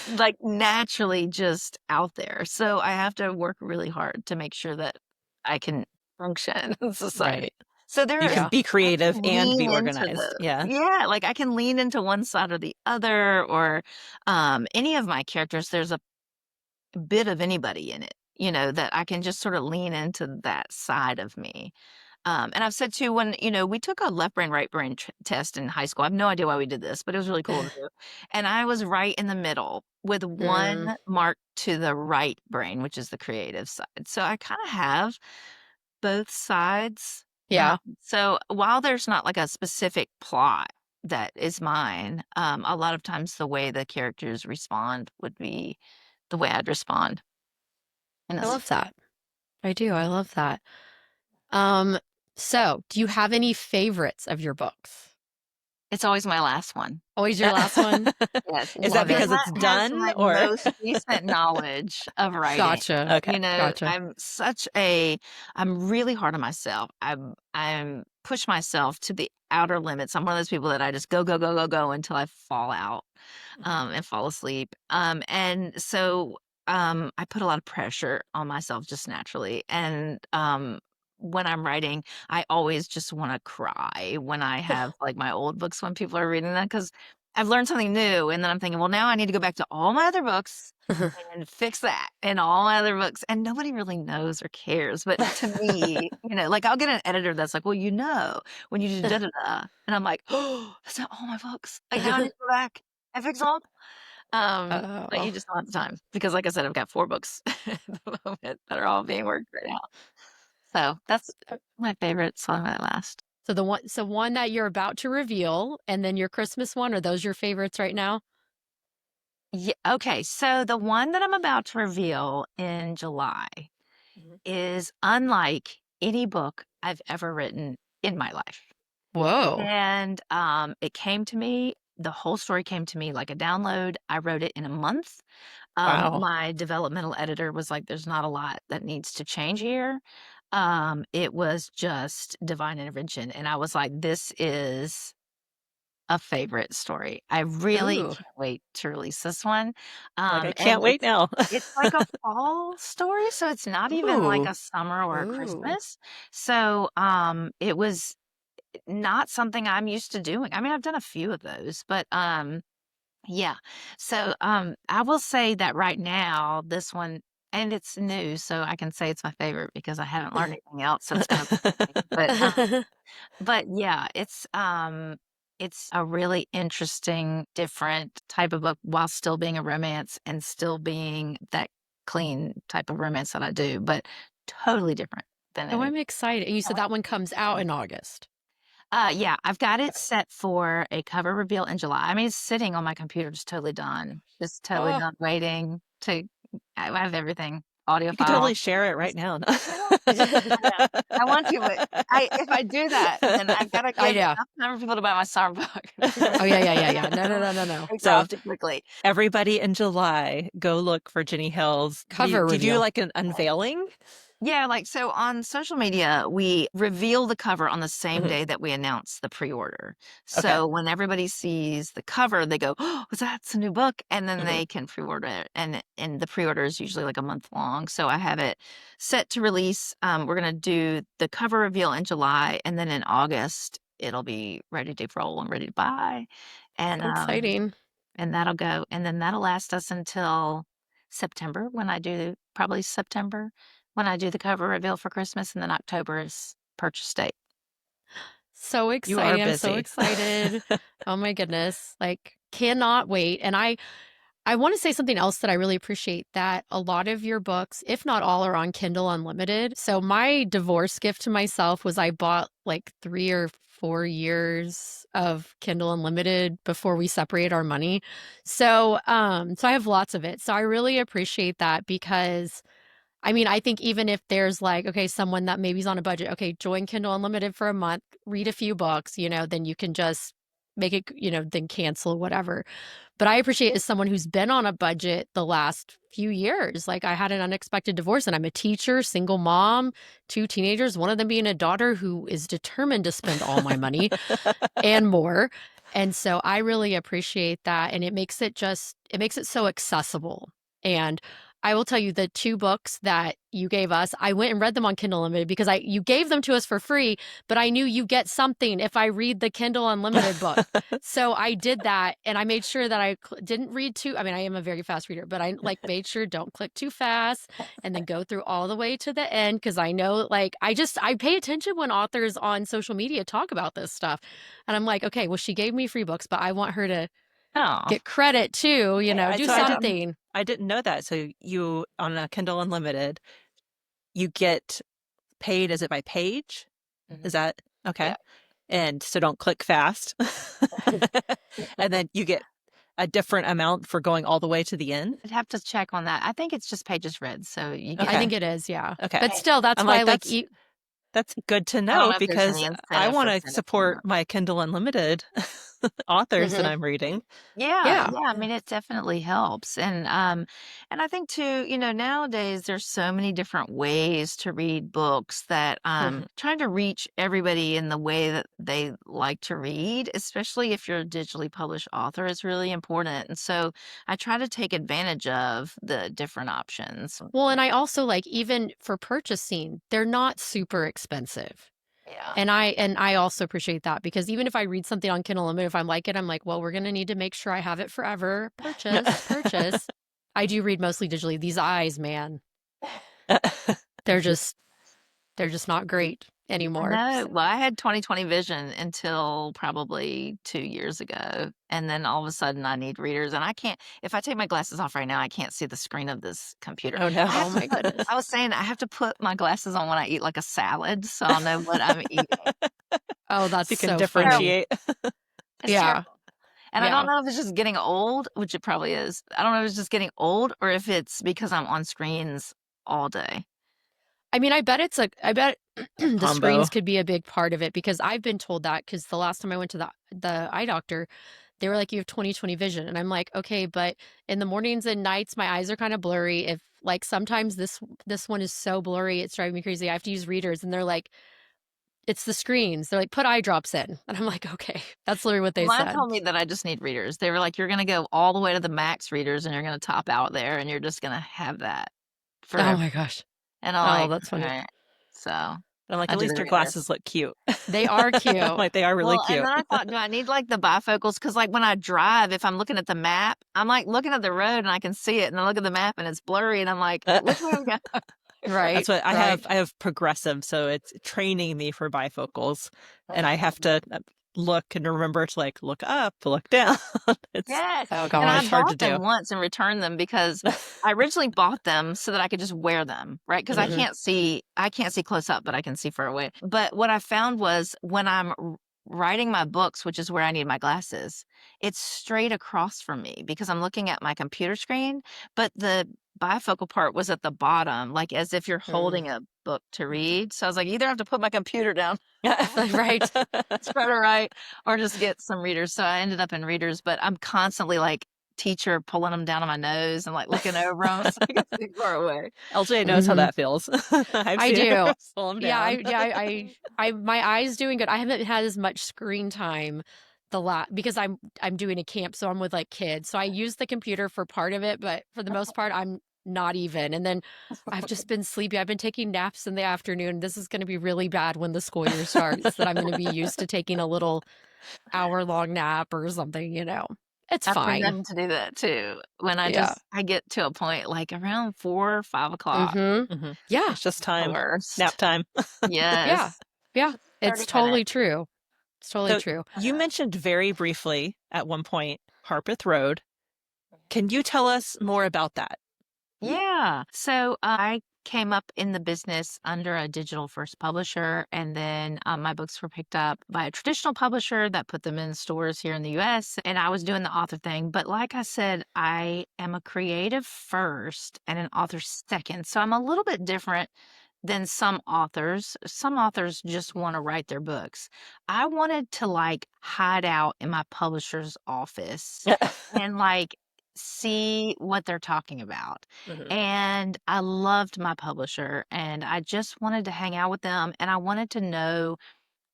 like naturally just out there. So I have to work really hard to make sure that I can function in society. Right. So there You are can Yeah. be I creative can and lean be into organized. the Yeah. yeah, like I can lean into one side or the other or any of my characters, there's a bit of anybody in it, that I can just sort of lean into that side of me. And I've said too, when, we took a left brain, right brain test in high school. I have no idea why we did this, but it was really cool to do. And I was right in the middle with Mm, one mark to the right brain, which is the creative side. So I kind of have both sides. yeah. So while there's not like a specific plot that is mine, a lot of times the way the characters respond would be the way I'd respond. And I that's love that. I do. I love that. Um, so do you have any favorites of your books? it's always my last one. Always your last one? Yes, Is that Love because it. because that it's has done my or? most recent knowledge of writing. Gotcha. Okay. Gotcha. I'm really hard on myself. I'm push myself to the outer limits. I'm one of those people that I just go, go, go, go, go until I fall out, and fall asleep. And so, I put a lot of pressure on myself just naturally. And, when I'm writing, I always just want to cry when I have like my old books when people are reading them because I've learned something new. And then I'm thinking, well, now I need to go back to all my other books and fix that and all my other books. And nobody really knows or cares. But to me, like I'll get an editor that's like, well, when you do da da da. And I'm like, oh, that's not all my books. Like now I need to go back and fix all. But you Oh. just don't have the time because, like I said, I've got 4 books at the moment that are all being worked right now. So that's my favorite song that last. So one that you're about to reveal and then your Christmas one, are those your favorites right now? Yeah, okay, so the one that I'm about to reveal in July Mhm. is unlike any book I've ever written in my life. Whoa. And, it came to me the whole story came to me like a download. I wrote it in a month. Wow. My developmental editor was like, "There's not a lot that needs to change here." It was just divine intervention, and I was like, "This is a favorite story. I really Ooh. can't wait to release this one." Like, I And can't wait now. it's like a fall story, so it's not even like Ooh. a summer or a Ooh. Christmas. So, it was not something I'm used to doing. I mean, I've done a few of those, but, yeah. So, I will say that right now, this one and it's new, so I can say it's my favorite because I haven't learned anything else, so it's kind of exciting. But yeah, it's a really interesting, different type of book while still being a romance and still being that clean type of romance that I do, but totally different than Oh, any I'm excited. And you said that one comes out in August. yeah, I've got it set for a cover reveal in July. I mean, it's sitting on my computer, just totally Oh. done, waiting to. I have everything, audio You could file. totally share it right now. I know. I want to, but if I do that, then I've got to I give know. enough time for people to buy my summer book. Oh, yeah, yeah, yeah, yeah. No, no, no, no, no. Takes So off too quickly. everybody in July, go look for Jenny Hill's. Cover Do you do reveal. like an unveiling? Yeah, like so on social media, we reveal the cover on the same Mhm. day that we announce the pre-order. Okay. So when everybody sees the cover, they go, "Oh, that's a new book," and then Mhm. they can pre-order it. And the pre-order is usually like a month long. So I have it set to release. We're gonna do the cover reveal in July, and then in August it'll be ready to roll and ready to buy. And So exciting. and that'll go, and then that'll last us until September probably September when I do the cover reveal for Christmas, and then October is purchase date. So You are exciting. I'm so busy. excited. Oh my goodness. Like, cannot wait. And I want to say something else that I really appreciate, that a lot of your books, if not all, are on Kindle Unlimited. So my divorce gift to myself was I bought like 3 or 4 years of Kindle Unlimited before we separated our money. So so I have lots of it. So I really appreciate that, because I mean, I think even if there's like, okay, someone that maybe is on a budget, okay, join Kindle Unlimited for a month, read a few books, then you can just make it, then cancel whatever. But I appreciate, as someone who's been on a budget the last few years, like I had an unexpected divorce, and I'm a teacher, single mom, 2 teenagers, one of them being a daughter who is determined to spend all my money and more. And so I really appreciate that. And it makes it so accessible. And I will tell you, the 2 books that you gave us, I went and read them on Kindle Unlimited because you gave them to us for free, but I knew you get something if I read the Kindle Unlimited book. So I did that, and I made sure that I didn't read too. I mean, I am a very fast reader, but I made sure don't click too fast, and then go through all the way to the end, because I know, like, I pay attention when authors on social media talk about this stuff, and I'm like, okay, well, she gave me free books, but I want her to Oh, get credit too, do So something. I didn't know that. So you, on a Kindle Unlimited, you get paid, is it by page? Is that okay? Yeah. And so don't click fast. And then you get a different amount for going all the way to the end. I'd have to check on that. I think it's just pages read, so you get. I think it is, yeah. Okay. But still, that's I'm why, like, that's good to I don't know, know if there's because any I incentive for want to sending support them. my Kindle Unlimited authors that I'm reading. Yeah, Yeah. I mean, it definitely helps, and I think too, nowadays there's so many different ways to read books that trying to reach everybody in the way that they like to read, especially if you're a digitally published author, is really important. And so I try to take advantage of the different options. Well, and I also, like, even for purchasing, they're not super expensive. Yeah. And I also appreciate that, because even if I read something on Kindle Unlimited, if I like it, I'm like, well, we're going to need to make sure I have it forever. Purchase. I do read mostly digitally. These eyes, man, they're just not great anymore. No, well, I had 20/20 vision until probably 2 years ago, and then all of a sudden I need readers, and I can't, if I take my glasses off right now, I can't see the screen of this computer. Oh no. Oh my goodness. I was saying I have to put my glasses on when I eat like a salad, so I'll know what I'm eating. Oh, that's So you can so differentiate. It's Yeah. terrible. And I Yeah. don't know if it's just getting old, which it probably is. I don't know if it's just getting old or if it's because I'm on screens all day. I mean, I bet the Combo. screens could be a big part of it, because I've been told that, because the last time I went to the eye doctor, they were like, you have 20/20 vision. And I'm like, okay, but in the mornings and nights, my eyes are kind of blurry. If, like, sometimes this one is so blurry, it's driving me crazy. I have to use readers, and they're like, it's the screens. They're like, put eye drops in. And I'm like, okay, that's literally what they Mine said. told me that I just need readers. They were like, you're going to go all the way to the max readers and you're going to top out there and you're just going to have that Oh forever. my gosh. And I'm Oh, like, that's funny. all right. So I'm like, I at do least the your reader. glasses look cute. They are cute. I'm like, they are really Well, and cute. then I thought, do I need like the bifocals? Because like when I drive, if I'm looking at the map, I'm like looking at the road and I can see it, and I look at the map and it's blurry, and I'm like, which way am I going? Right. That's what I right. have. I have progressive, so it's training me for bifocals, and I have to look and remember to like look up, look down. It's Yes. Oh And I gosh. hard to bought them do. once and returned them because I originally bought them so that I could just wear them, right? Because Mhm. I can't see close up, but I can see far away. But what I found was when I'm writing my books, which is where I need my glasses, it's straight across from me because I'm looking at my computer screen, but the bifocal part was at the bottom, like as if you're holding a book to read. So I was like, either I have to put my computer down, Right. try to write, or just get some readers. So I ended up in readers, but I'm constantly like teacher pulling them down on my nose and like looking over them so I can see far away. LJ knows how Mhm. that feels. I've I seen do. her pull them Yeah, down. my eyes doing good. I haven't had as much screen time because I'm doing a camp, so I'm with like kids. So I use the computer for part of it, but for the most part, I'm not even. And then I've just been sleepy. I've been taking naps in the afternoon. This is going to be really bad when the school year starts, that I'm going to be used to taking a little hour-long nap or something, It's I've fine. forgotten to do that too. When Yeah. I get to a point like around 4 or 5 o'clock. Mhm. Yeah. It's just The time. worst. Nap time. Yeah. Yes. Yeah. 30 It's totally minutes. true. It's totally So true. you mentioned very briefly at one point Harpeth Road. Can you tell us more about that? Yeah. So I came up in the business under a digital first publisher, and then my books were picked up by a traditional publisher that put them in stores here in the US. And I was doing the author thing. But like I said, I am a creative first and an author second. So I'm a little bit different than some authors. Some authors just want to write their books. I wanted to like hide out in my publisher's office and like see what they're talking about. Mhm. And I loved my publisher and I just wanted to hang out with them and I wanted to know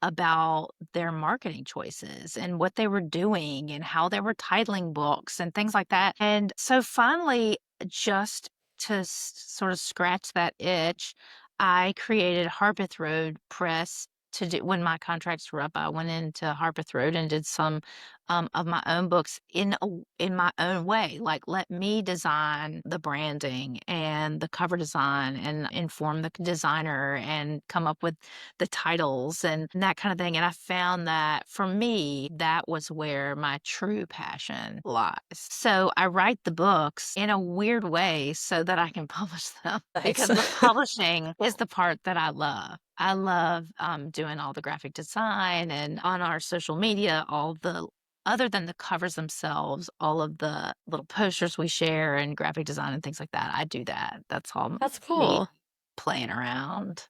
about their marketing choices and what they were doing and how they were titling books and things like that. And so finally, just to sort of scratch that itch, I created Harpeth Road Press to do when my contracts were up. I went into Harpeth Road and did some of my own books in my own way. Like let me design the branding and the cover design and inform the designer and come up with the titles and that kind of thing. And I found that for me, that was where my true passion lies. So I write the books in a weird way so that I can publish them Nice. because the publishing is the part that I love. I love doing all the graphic design and on our social media, all the other than the covers themselves, all of the little posters we share and graphic design and things like that. I do that. That's all That's me cool. playing around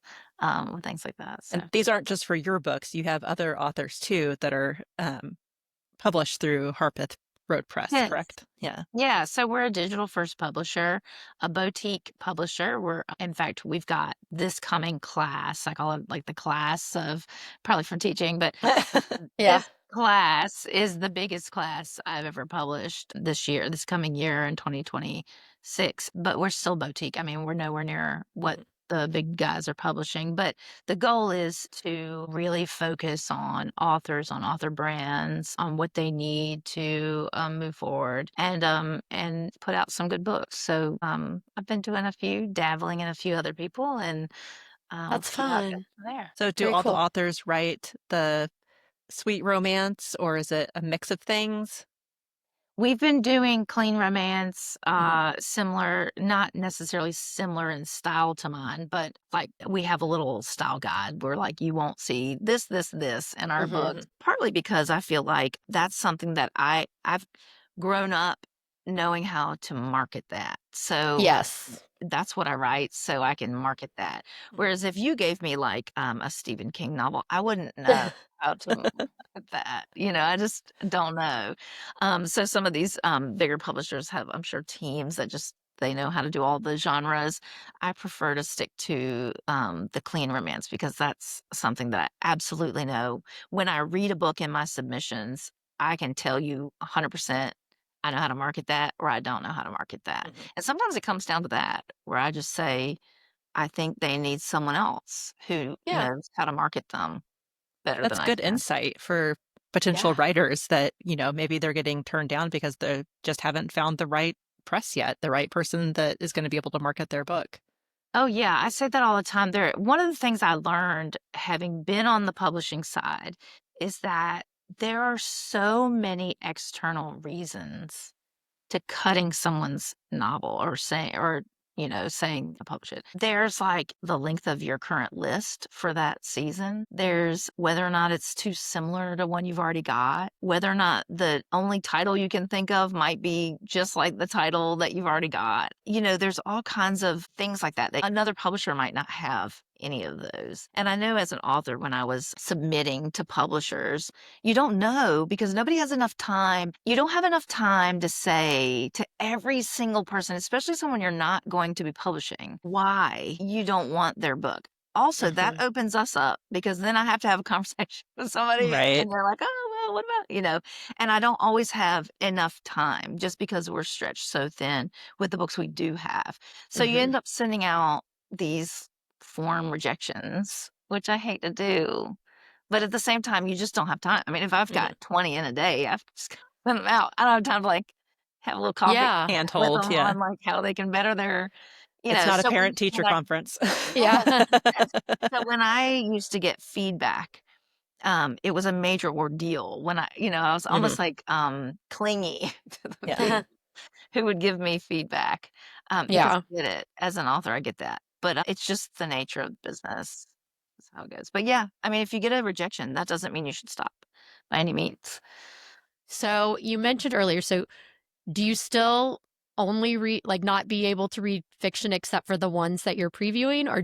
things like that. So And these aren't just for your books. You have other authors too that are published through Harpeth Road Press, yes. correct? Yeah. Yeah, so we're a digital first publisher, a boutique publisher. In fact, we've got this coming class. I call it like the class of probably for teaching, but Yeah. this class is the biggest class I've ever published this year, this coming year in 2026. But we're still boutique. I mean, we're nowhere near what the big guys are publishing. But the goal is to really focus on authors, on author brands, on what they need to move forward and put out some good books. So I've been doing a few, dabbling in a few other people, and we'll That's see how it goes fun. from there. So do Very all the cool. authors write the sweet romance or is it a mix of things? We've been doing clean romance, Mhm. similar, not necessarily similar in style to mine, but like we have a little style guide where like you won't see this in our Hmm. books. Partly because I feel like that's something that I've grown up knowing how to market that. So Yes. that's what I write so I can market that. Whereas if you gave me like a Stephen King novel, I wouldn't know how to market that. I just don't know. So some of these bigger publishers have, I'm sure, teams that just they know how to do all the genres. I prefer to stick to the clean romance because that's something that I absolutely know. When I read a book in my submissions, I can tell you 100% I know how to market that or I don't know how to market that. Mhm. And sometimes it comes down to that, where I just say, I think they need someone else who Yeah. knows how to market them better than That's I good can. insight for potential Yeah. writers that, maybe they're getting turned down because they just haven't found the right press yet, the right person that is going to be able to market their book. Oh, yeah, I say that all the time. One of the things I learned having been on the publishing side is that there are so many external reasons to cutting someone's novel or saying to publish it. There's like the length of your current list for that season. There's whether or not it's too similar to one you've already got, whether or not the only title you can think of might be just like the title that you've already got. There's all kinds of things like that another publisher might not have any of those. And I know as an author, when I was submitting to publishers, you don't know because nobody has enough time. You don't have enough time to say to every single person, especially someone you're not going to be publishing, why you don't want their book. Also, that Hmm. opens us up because then I have to have a conversation with somebody Right. and they're like, oh, well, what about? And I don't always have enough time just because we're stretched so thin with the books we do have. So you Hmm. end up sending out these form rejections, which I hate to do. But at the same time, you just don't have time. I mean, if I've Mhm. got 20 in a day, I've just got to send them out. I don't have time to like have a little coffee Yeah. with Handhold, them yeah. on like how they can better their, It's not a so parent-teacher conference. Yeah. yes. So when I used to get feedback it was a major ordeal when I was almost like clingy to the people who would give me feedback because Yeah. I get it. As an author, I get that. But it's just the nature of the business. That's how it goes. But yeah, I mean, if you get a rejection, that doesn't mean you should stop by any means. So you mentioned earlier, so do you still only read, like, not be able to read fiction except for the ones that you're previewing, or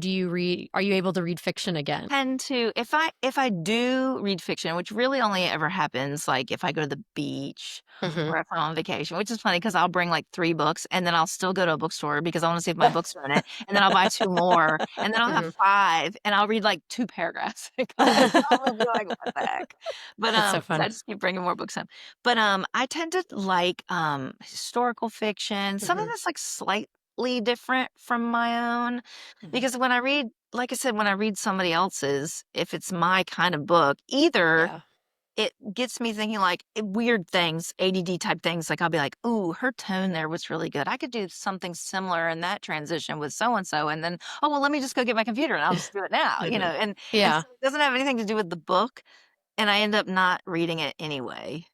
are you able to read fiction again? Tend to if I do read fiction, which really only ever happens like if I go to the beach Mm-hmm. or if I'm on vacation, which is funny because I'll bring like 3 books and then I'll still go to a bookstore because I want to see if my books are in it, and then I'll buy 2 more, and then I'll have Mm-hmm. 5, and I'll read like 2 paragraphs because I'll be like, "What the heck?" But, That's so 'cause fun. I just keep bringing more books home. But, I tend to like, historical fiction, something Mm-hmm. that's like slightly different from my own, because when I read like I said, when I read somebody else's, if it's my kind of book, either Yeah. it gets me thinking like weird things, ADD type things. Like I'll be like, "Ooh, her tone there was really good. I could do something similar in that transition with so and so." And then, "Oh, well, let me just go get my computer and I'll just do it now." And Yeah. so it doesn't have anything to do with the book, and I end up not reading it anyway.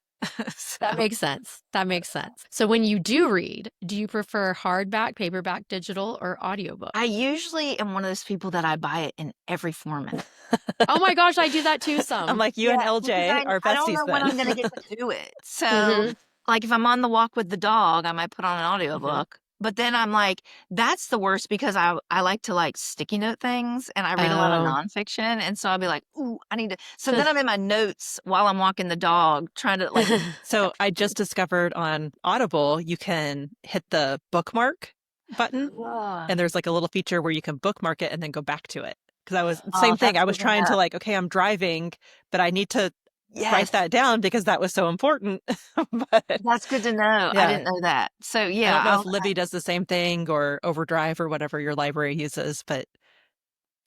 So That makes sense. That makes sense. So when you do read, do you prefer hardback, paperback, digital, or audiobook? I usually am one of those people that I buy it in every format. Oh my gosh, I do that too I'm some. like, you and Yeah, because LJ are I don't besties know when then. I'm gonna get to do it. So, Mm-hmm. like, if I'm on the walk with the dog, I might put on an Mhm. audiobook, but then I'm like, that's the worst because I like to, like, sticky note things, and I read a lot of Oh. nonfiction, and so I'll be like, "Ooh, I need to." So then I'm in my notes while I'm walking the dog trying to, like, So I just discovered on Audible, you can hit the bookmark button, Ugh. and there's like a little feature where you can bookmark it and then go back to it. Because I was Oh, same thing. that's I was good to trying to know. like, okay, I'm driving, but I need to write Yes, that down because that was so important. But that's good to know. I yeah, didn't know that. So, I yeah, don't know if Libby does the same thing or Overdrive or whatever your library uses, but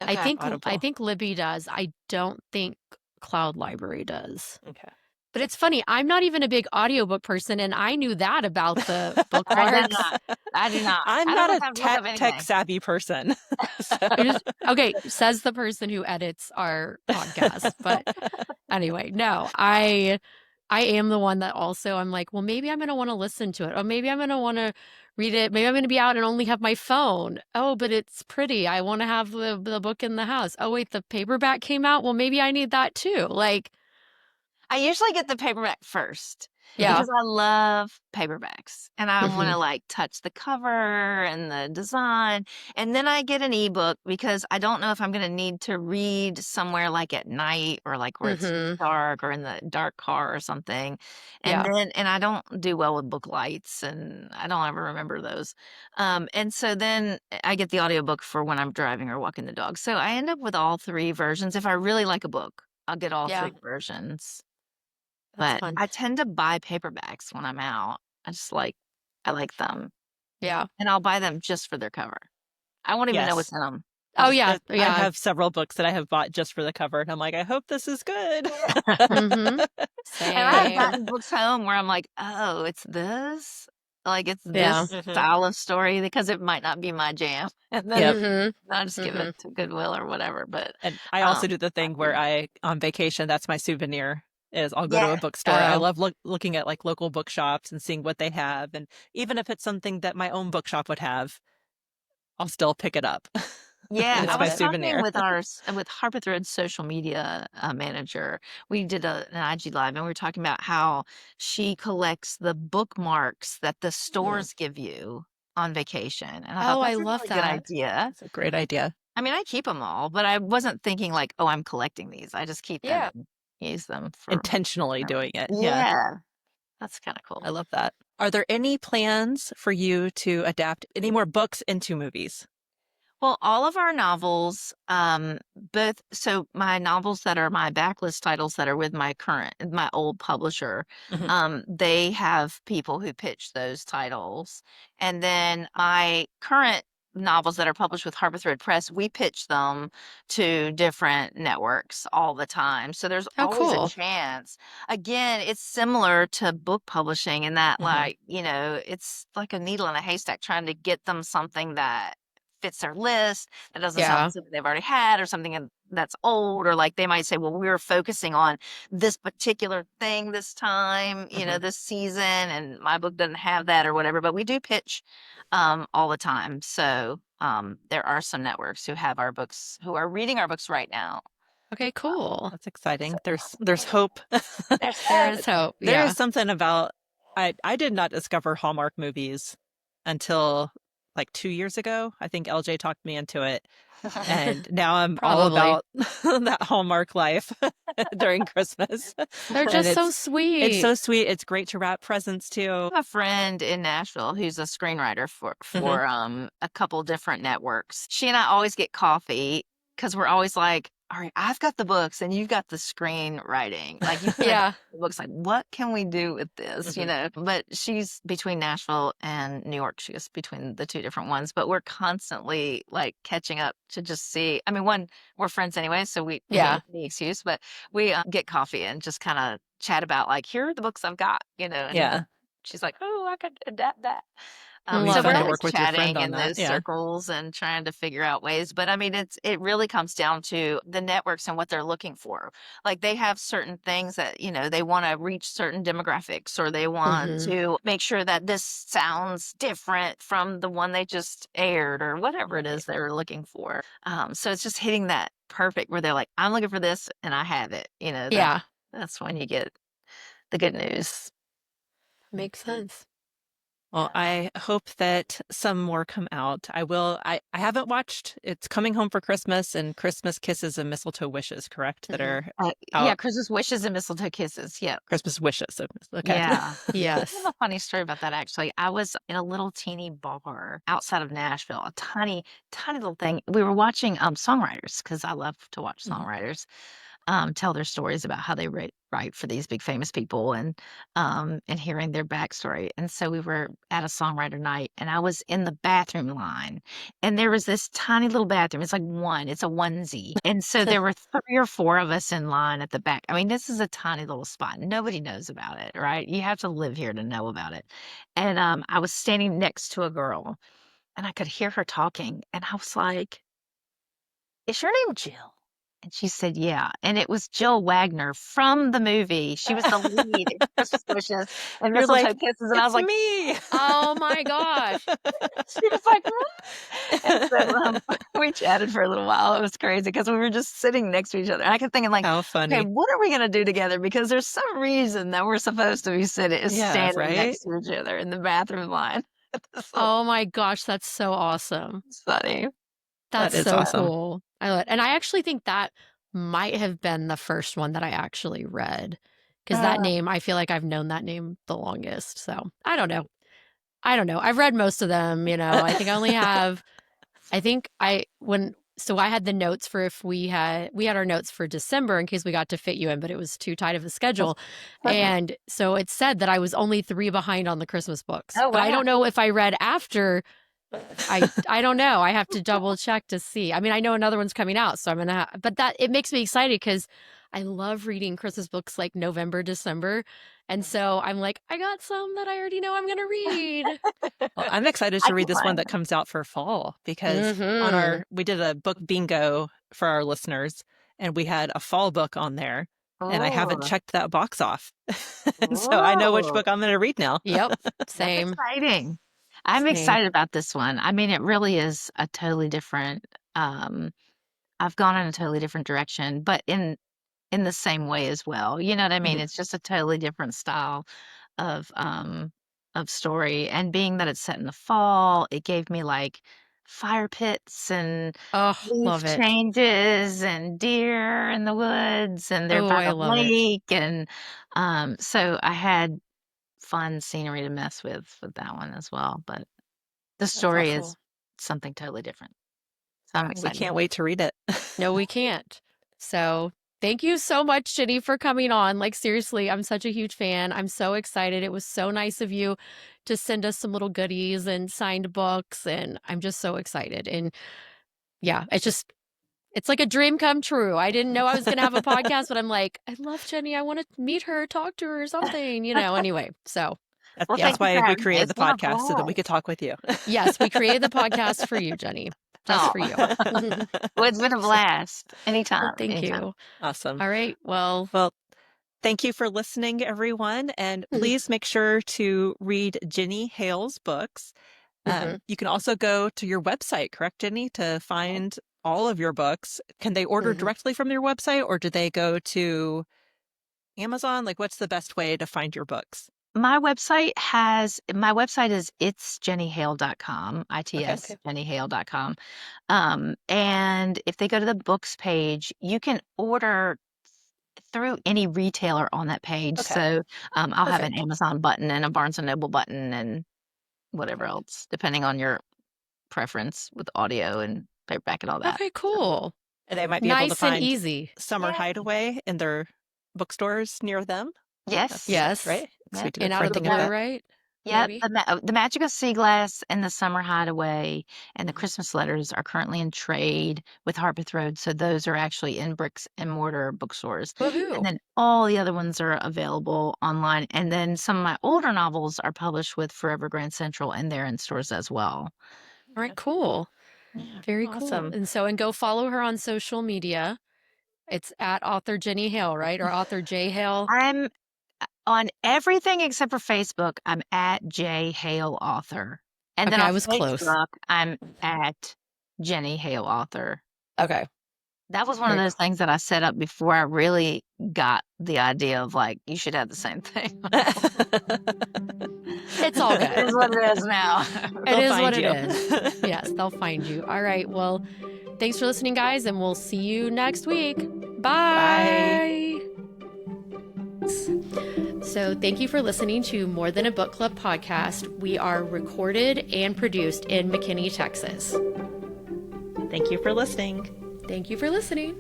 okay. I Audible. think Libby does. I don't think Cloud Library does. Okay. But it's funny, I'm not even a big audiobook person, and I knew that about the I do bookmarks. not. I do not. I'm I don't not have a time to look up tech anything. savvy person. So I just okay, says the person who edits our podcast. But anyway, no, I am the one that also I'm like, well, maybe I'm gonna want to listen to it, or maybe I'm gonna want to read it. Maybe I'm gonna be out and only have my phone. Oh, but it's pretty. I want to have the book in the house. Oh, wait, the paperback came out. Well, maybe I need that too. Like, I usually get the paperback first yeah. because I love paperbacks and I want Hmm. to like touch the cover and the design. And then I get an ebook because I don't know if I'm going to need to read somewhere like at night or like where it's Hmm. dark or in the dark car or something. Yeah. And I don't do well with book lights and I don't ever remember those. And so then I get the audiobook for when I'm driving or walking the dog. So I end up with all 3 versions. If I really like a book, I'll get all Yeah. 3 versions. That's But fun. I tend to buy paperbacks when I'm out. I like them, Yeah. and I'll buy them just for their cover. I won't even know what's yes. in them. Oh yeah. I Yeah. have several books that I have bought just for the cover, and I'm like, I hope this is good. Yeah. Hmm. And I have Same. gotten books home where I'm like, "Oh, it's this? Like, it's Yeah. this Mhm. style of story?" Because it might not be my jam, and then Yep. Hmm. I'll just give Hmm. it to Goodwill or whatever, but, And I also um do the thing where on vacation, that's my souvenir is I'll go to a Yeah. bookstore. I Oh. love looking at like local bookshops and seeing what they have. And even if it's something that my own bookshop would have, I'll still pick it up. Yeah, And I it's my was Love it. talking souvenir. with with Harpeth Road social media manager. We did an IG live, and we were talking about how she collects the bookmarks that the Mm, stores give you on vacation, and I thought Oh, I that's a love really good that. idea. that's a great idea. I mean, I keep them all, but I wasn't thinking like, oh, I'm collecting these. I just keep them Yeah. and use them for Intentionally whatever. doing it. Yeah, Yeah, that's kind of I cool. love that. Are there any plans for you to adapt any more books into movies? Well, all of our novels, both so my novels that are my backlist titles that are with my old publisher, Mhm. they have people who pitch those titles. And then my current novels that are published with Harpeth Road Press, we pitch them to different networks all the time. So there's Oh, always a cool. chance. Again, it's similar to book publishing in that, Mhm. like, it's like a needle in a haystack trying to get them something that fits their list, that doesn't sound Yeah. like something they've already had or something that's old, or like they might say, well, we're focusing on this particular thing this time, this season, and my book doesn't have that or whatever. But we do pitch all the time. So there are some networks who have our books, who are reading our books right now. Okay, cool. That's exciting. There's hope. There is hope. There Yeah. is something about I did not discover Hallmark movies until like 2 years ago. I think LJ talked me into it. And now I'm all Probably. about that Hallmark life during Christmas. They're And just so sweet. It's so sweet. It's great to wrap presents too. I have a friend in Nashville who's a screenwriter for a couple different networks. She and I always get coffee because we're always like, all right, I've got the books and you've got the screenwriting. Like you Yeah. the books, like what can we do with this? But she's between Nashville and New York. She's between the two different ones. But we're constantly like catching up to just see. I mean, one, we're friends anyway, so we the excuse, but we get coffee and just kind of chat about like, here are the books I've got, and Yeah. she's like, oh, I could adapt that. It'd be So fun we're to always work with your friend chatting on in that. those Yeah. circles and trying to figure out ways. But I mean, it really comes down to the networks and what they're looking for. Like they have certain things that, they want to reach certain demographics, or they want to make sure that this sounds different from the one they just aired, or whatever it is they're looking for. So it's just hitting that perfect where they're like, I'm looking for this and I have it. Yeah. That's when you get the good news. Makes sense. Well, I hope that some more come out. I haven't watched It's Coming Home for Christmas and Christmas Kisses and Mistletoe Wishes, correct? That are yeah, Christmas Wishes and Mistletoe Kisses. Yeah. Christmas Wishes. Okay. Yeah. Yes. I have a funny story about that actually. I was in a little teeny bar outside of Nashville, a tiny, tiny little thing. We were watching songwriters, because I love to watch songwriters tell their stories about how they write for these big famous people, and hearing their backstory. And so we were at a songwriter night, and I was in the bathroom line, and there was this tiny little bathroom. It's like it's a onesie. And so there were 3 or 4 of us in line at the back. I mean, this is a tiny little spot. Nobody knows about it, right? You have to live here to know about it. And I was standing next to a girl, and I could hear her talking, and I was like, is your name Jill? And she said, yeah. And it was Jill Wagner from the movie. She was the lead in Christmas Wishes and You're Mistletoe like, Kisses. And I was like, me. Oh my gosh. she was like, what? And so we chatted for a little while. It was crazy because we were just sitting next to each other. And I kept thinking, like, How funny. okay, what are we going to do together? Because there's some reason that we're supposed to be standing next to each other in the bathroom line. Oh my gosh, that's so awesome. It's funny. That's That is so awesome. cool. I love it. And I actually think that might have been the first one that I actually read, because that name, I feel like I've known that name the longest. So I don't know. I've read most of them, I think I only have, so I had the notes for if we had our notes for December in case we got to fit you in, but it was too tight of a schedule. And so it said that I was only 3 behind on the Christmas books. Oh, wow. But I don't know if I read after. I don't know. I have to double check to see. I mean, I know another one's coming out, so I'm gonna. But it makes me excited because I love reading Christmas books like November, December, and so I'm like, I got some that I already know I'm gonna read. Well, I'm excited to read this one that comes out for fall, because we did a book bingo for our listeners, and we had a fall book on there. And I haven't checked that box off. And so I know which book I'm going to read now. Yep, same. That's exciting. I'm excited about this one. I mean, it really is a totally different, I've gone in a totally different direction, but in the same way as well. You know what I mean? It's just a totally different style of story. And being that it's set in the fall, it gave me like fire pits and leaf changes and deer in the woods, and they're by the lake. And so I had fun scenery to mess with that one as well. But the story is something totally different. So I'm excited. We can't wait to read it. No, we can't. So thank you so much, Jenny, for coming on. Like, seriously, I'm such a huge fan. I'm so excited. It was so nice of you to send us some little goodies and signed books. And I'm just so excited. And yeah, it's like a dream come true. I didn't know I was going to have a podcast, but I'm like, I love Jenny. I want to meet her, talk to her or something, anyway. So that's why we created the podcast, so that we could talk with you. Yes, we created the podcast for you, Jenny. Just for you. Well, it's been a blast. Anytime. Well, thank anytime. you. Awesome. All right. Well, thank you for listening, everyone. And please make sure to read Jenny Hale's books. You can also go to your website, correct, Jenny, to find all of your books. Can they order directly from your website, or do they go to Amazon? Like, what's the best way to find your books? My website is itsjennyhale.com, ITS jennyhale.com. And if they go to the books page, you can order through any retailer on that page. So I'll have an Amazon button and a Barnes and Noble button and whatever else, depending on your preference with audio and paperback and all that. Okay, cool. And they might be able to Nice and find easy. Summer Hideaway in their bookstores near them. Yes. Yes. Right? Yep. Sweet to And go out of the printing blue, of that. right? Yep. Maybe? The Magical Sea Glass and the Summer Hideaway and the Christmas letters are currently in trade with Harpeth Road. So those are actually in bricks and mortar bookstores. Woohoo. And then all the other ones are available online. And then some of my older novels are published with Forever Grand Central, and they're in stores as well. All right, cool. Yeah, Very awesome. cool. And go follow her on social media. It's at author Jenny Hale, right? Or author J Hale. I'm on everything except for Facebook. I'm at J Hale Author. And then Okay, on I was Facebook, close. I'm at Jenny Hale Author. Okay. That was one of those things that I set up before I really got the idea of like, you should have the same thing. It's all good. It is what it is now. It is what it is. Yes, they'll find you. All right. Well, thanks for listening, guys, and we'll see you next week. Bye. So thank you for listening to More Than a Book Club podcast. We are recorded and produced in McKinney, Texas. Thank you for listening. Thank you for listening.